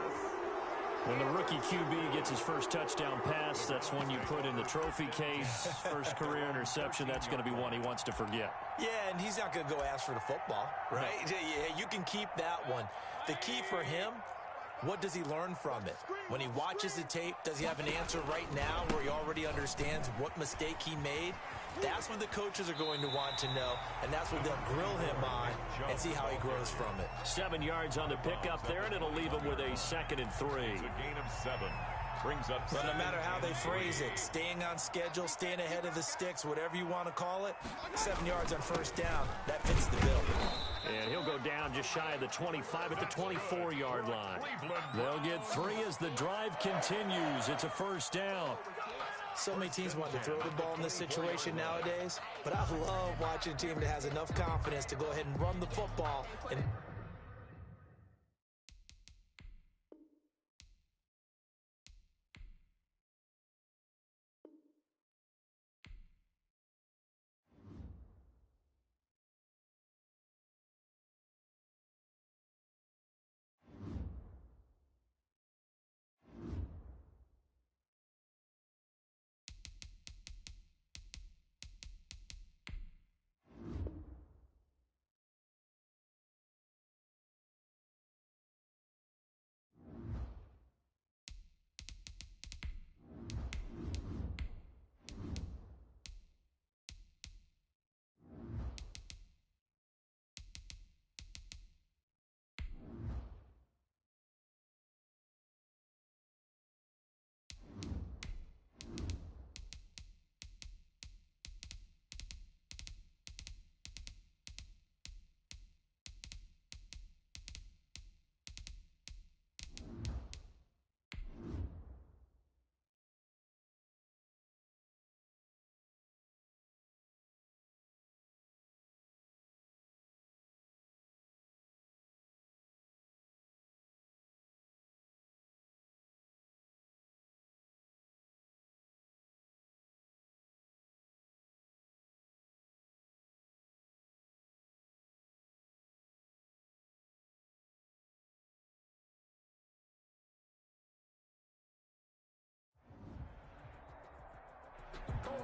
When the rookie QB gets his first touchdown pass, that's when you put in the trophy case. First career interception, that's going to be one he wants to forget. Yeah, and he's not going to go ask for the football, right? Yeah, you can keep that one. The key for him What does he learn from it? When he watches the tape, does he have an answer right now where he already understands what mistake he made? That's what the coaches are going to want to know, and that's what they'll grill him on and see how he grows from it. 7 yards on the pickup there, and it'll leave him with a 2nd and 3. It's a gain of 7. Brings up. But no matter how they phrase it, staying on schedule, staying ahead of the sticks, whatever you want to call it, 7 yards on first down, that fits the bill. And he'll go down just shy of the 25 at the 24-yard line. They'll get 3 as the drive continues. It's a first down. So many teams want to throw the ball in this situation nowadays, but I love watching a team that has enough confidence to go ahead and run the football. And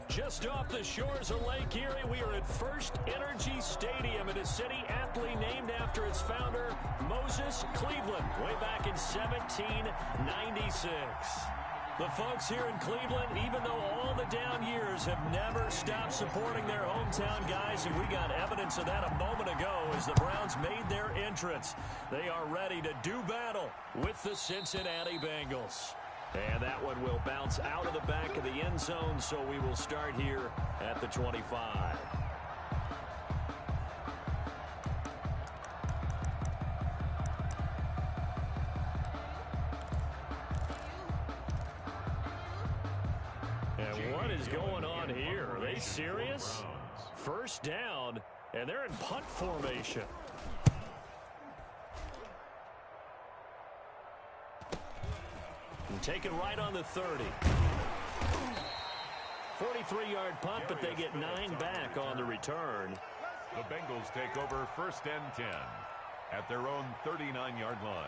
Just off the shores of Lake Erie, we are at First Energy Stadium in a city aptly named after its founder, Moses Cleveland, way back in 1796. The folks here in Cleveland, even though all the down years, have never stopped supporting their hometown guys, and we got evidence of that a moment ago as the Browns made their entrance. They are ready to do battle with the Cincinnati Bengals. And that one will bounce out of the back of the end zone, so we will start here at the 25. And what is going on here? Are they serious? First down, and they're in punt formation. Taken right on the 30. 43-yard punt, but they get 9 back on the return. The Bengals take over 1st and 10 at their own 39-yard line.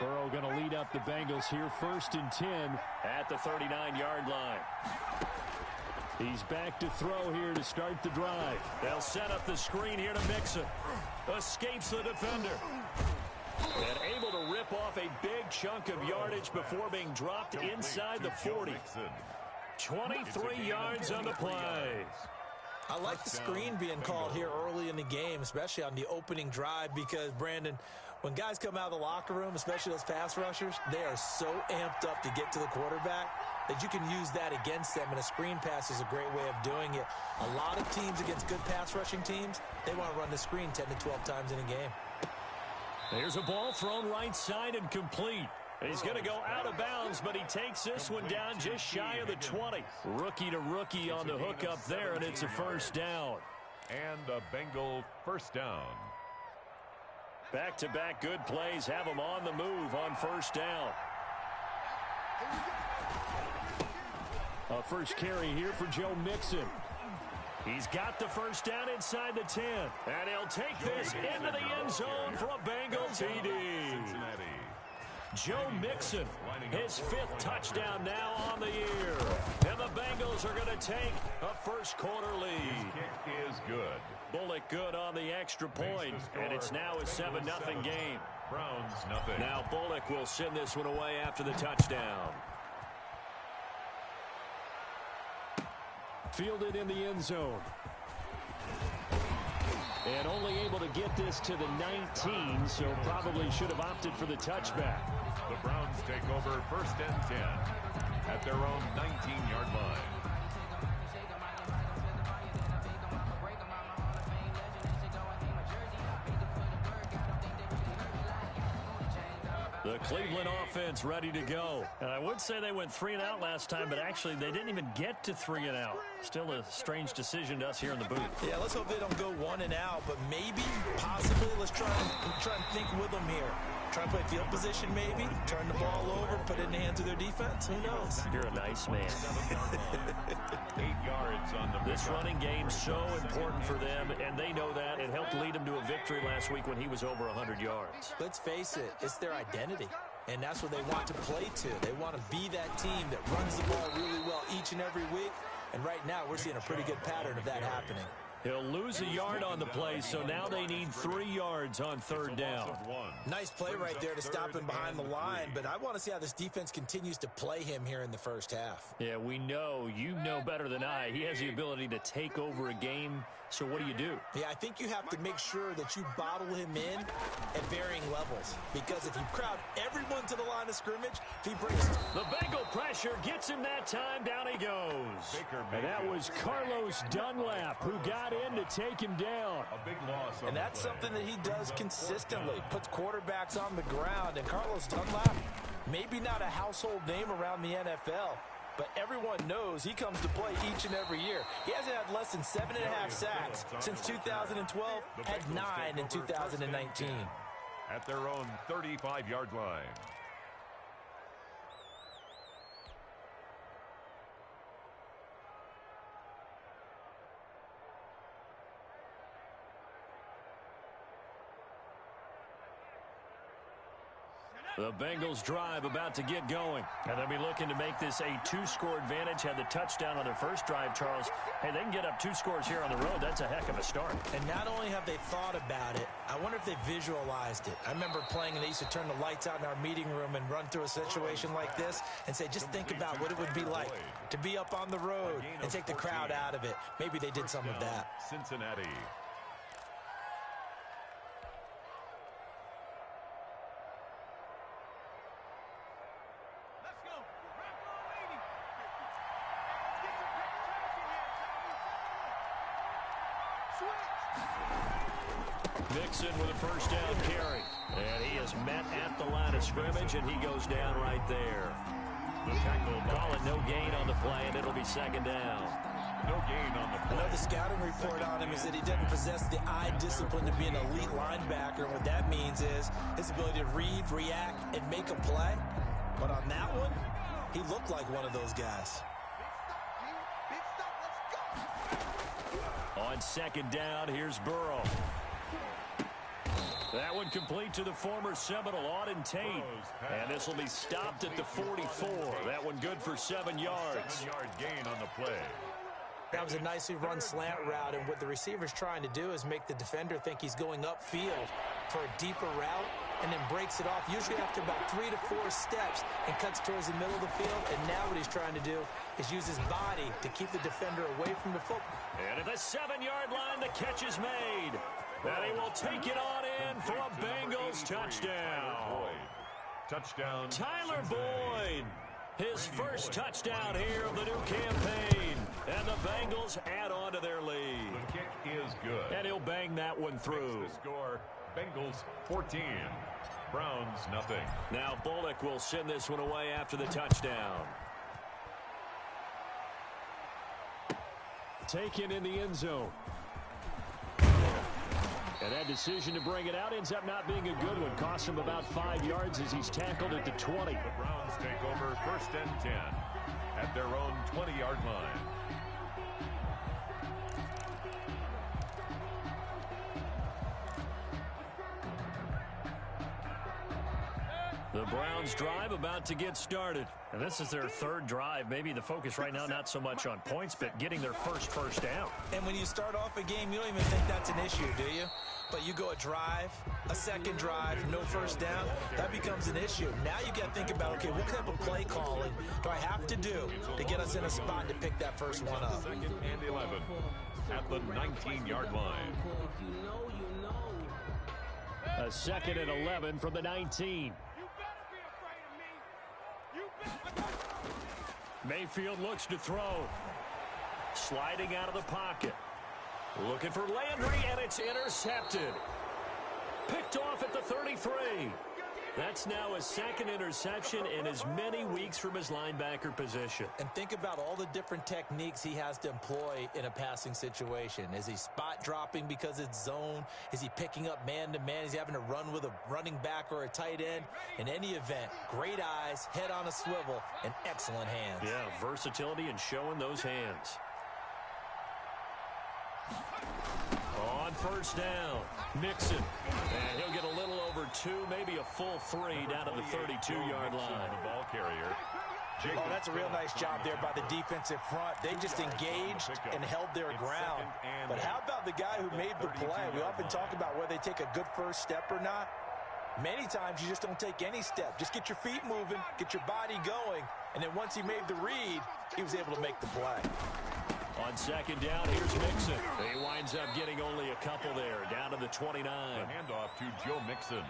Burrow going to lead up the Bengals here 1st and 10 at the 39-yard line. He's back to throw here to start the drive. They'll set up the screen here to Mixon. Escapes the defender. And able to rip off a big chunk of yardage before being dropped inside the 40. 23 yards on the play. I like the screen being called here early in the game, especially on the opening drive, because, Brandon, when guys come out of the locker room, especially those pass rushers, they are so amped up to get to the quarterback that you can use that against them, and a screen pass is a great way of doing it. A lot of teams against good pass rushing teams, they want to run the screen 10 to 12 times in a game. There's a ball thrown right side and complete. He's going to go out of bounds, but he takes this one down just shy of the 20. Rookie to rookie on the hook up there, and it's a first down. And a Bengal first down. Back-to-back good plays have him on the move on first down. A first carry here for Joe Mixon. He's got the first down inside the 10. And he'll take this into the end zone for a Bengal TD. Cincinnati. Joe Mixon, his 5th touchdown now on the year. And the Bengals are going to take a first-quarter lead. His kick is good. Bullock good on the extra point, and it's now a 7-0 game. Browns nothing. Now Bullock will send this one away after the touchdown. Fielded in the end zone. And only able to get this to the 19, so probably should have opted for the touchback. The Browns take over 1st and 10 at their own 19-yard line. The Cleveland offense ready to go. And I would say they went 3 and out last time, but actually they didn't even get to 3 and out. Still a strange decision to us here in the booth. Yeah, let's hope they don't go 1 and out, but maybe, possibly, let's try and think with them here. Try and play field position maybe, turn the ball over, put it in the hands of their defense. Who knows? You're a nice man. 8 yards on the This running game so important for them, and they know that. It helped lead them to a victory last week when he was over 100 yards. Let's face it, it's their identity, and that's what they want to play to. They want to be that team that runs the ball really well each and every week, and right now we're seeing a pretty good pattern of that happening. He'll lose a yard on the play, so now they need 3 yards on 3rd down. Nice play right there to stop him behind the line, but I want to see how this defense continues to play him here in the first half. Yeah, we know. You know better than I. He has the ability to take over a game, so what do? Yeah, I think you have to make sure that you bottle him in at varying levels, because if you crowd everyone to the line of scrimmage, if he brings... The Bengal pressure gets him that time. Down he goes. And that was Carlos Dunlap who got in to take him down. A big loss. And that's something that he does consistently. Puts quarterbacks on the ground. And Carlos Dunlap, maybe not a household name around the NFL, but everyone knows he comes to play each and every year. He hasn't had less than 7.5 sacks since 2012, had 9 in 2019. At their own 35-yard line. The Bengals drive about to get going. And they'll be looking to make this a 2-score advantage. Had the touchdown on their first drive, Charles. Hey, they can get up 2 scores here on the road. That's a heck of a start. And not only have they thought about it, I wonder if they visualized it. I remember playing and they used to turn the lights out in our meeting room and run through a situation like this and say, just think about what it would be like to be up on the road and take the crowd out of it. Maybe they did some of that. Cincinnati. Mixon with a first down carry. And he is met at the line of scrimmage, and he goes down right there. The tackle. Call it no gain on the play, and it'll be 2nd down. No gain on the I play. know the scouting report on him is that he doesn't possess the eye discipline to be an elite linebacker. And what that means is his ability to read, react, and make a play. But on that one, he looked like one of those guys. On 2nd down, here's Burrow. That one complete to the former Seminole, Auden Tate. And this will be stopped at the 44. That one good for 7 yards. 7-yard gain on the play. That was a nicely run slant route, and what the receiver's trying to do is make the defender think he's going upfield for a deeper route, and then breaks it off, usually after about 3 to 4 steps, and cuts towards the middle of the field. And now what he's trying to do is use his body to keep the defender away from the football. And at the 7-yard line, the catch is made. And he will take it on in for a Bengals touchdown. Touchdown. Tyler Boyd, his first touchdown here of the new campaign. And the Bengals add on to their lead. The kick is good. And he'll bang that one through. The score, Bengals 14. Browns nothing. Now Bullock will send this one away after the touchdown. Taken in the end zone. And that decision to bring it out ends up not being a good one. Costs him about 5 yards as he's tackled at the 20. The Browns take over 1st and 10 at their own 20-yard line. The Browns drive about to get started. And this is their third drive. Maybe the focus right now not so much on points, but getting their first down. And when you start off a game, you don't even think that's an issue, do you? But you go a drive, a second drive, no first down, that becomes an issue. Now you got to think about, okay, what type of play calling do I have to do to get us in a spot to pick that first one up? Second and 11 at the 19-yard line. A second and 11 from the 19. Mayfield looks to throw. Sliding out of the pocket. Looking for Landry, and it's intercepted. Picked off at the 33. That's now his second interception in as many weeks from his linebacker position. And think about all the different techniques he has to employ in a passing situation. Is he spot dropping because it's zone? Is he picking up man-to-man? Is he having to run with a running back or a tight end? In any event, great eyes, head on a swivel, and excellent hands. Yeah, versatility and showing those hands. On first down, Mixon. And he'll get a little over 2, maybe a full 3 down to the 32-yard line. The ball carrier. Oh, that's a real nice job there by the defensive front. They just engaged and held their ground. But how about the guy who made the play? We often talk about whether they take a good first step or not. Many times you just don't take any step. Just get your feet moving, get your body going, and then once he made the read, he was able to make the play. On second down, here's Mixon. He winds up getting only a couple there, down to the 29. The handoff to Joe Mixon.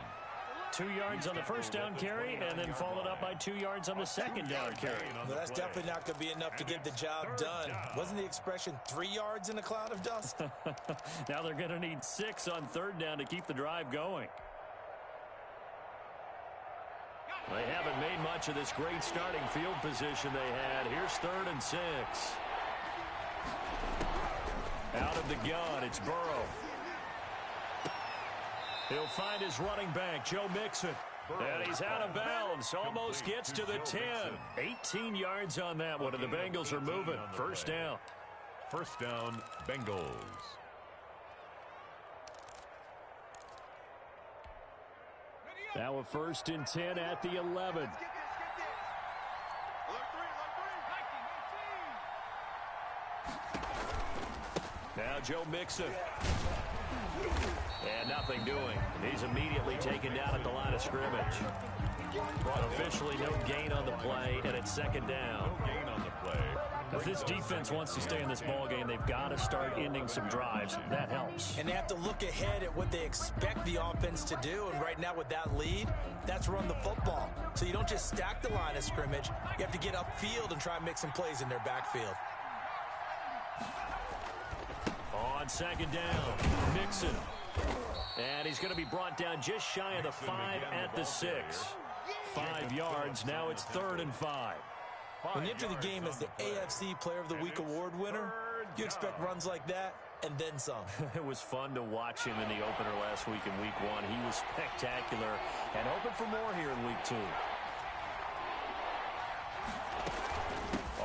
2 yards on the first down carry, and then followed up by 2 yards on the second down carry. Well, that's definitely not going to be enough to get the job done. Wasn't the expression 3 yards in a cloud of dust? Now they're going to need 6 on third down to keep the drive going. They haven't made much of this great starting field position they had. Here's 3rd and 6. Out of the gun, it's Burrow. He'll find his running back, Joe Mixon. And he's out of bounds. Almost gets to the 10. 18 yards on that one, and the Bengals are moving. First down. First down, Bengals. Now a 1st and 10 at the 11. Now Joe Mixon. And nothing doing. He's immediately taken down at the line of scrimmage. Officially no gain on the play, and it's second down. No gain on the play. If this defense wants to stay in this ballgame, they've got to start ending some drives. That helps. And they have to look ahead at what they expect the offense to do. And right now with that lead, that's run the football. So you don't just stack the line of scrimmage. You have to get upfield and try and make some plays in their backfield. On second down, Mixon. And he's going to be brought down just shy of the 5 at the 6. 5 yards. Now it's 3rd and 5. When you enter the game as the AFC Player of the Week award winner, you expect runs like that and then some. It was fun to watch him in the opener last week in Week 1. He was spectacular and hoping for more here in Week 2.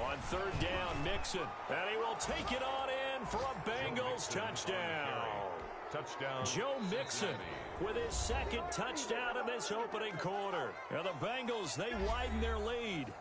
On third down, Mixon. And he will take it on in for a Bengals touchdown. Touchdown, Joe Mixon with his second touchdown in this opening quarter. And the Bengals, they widen their lead.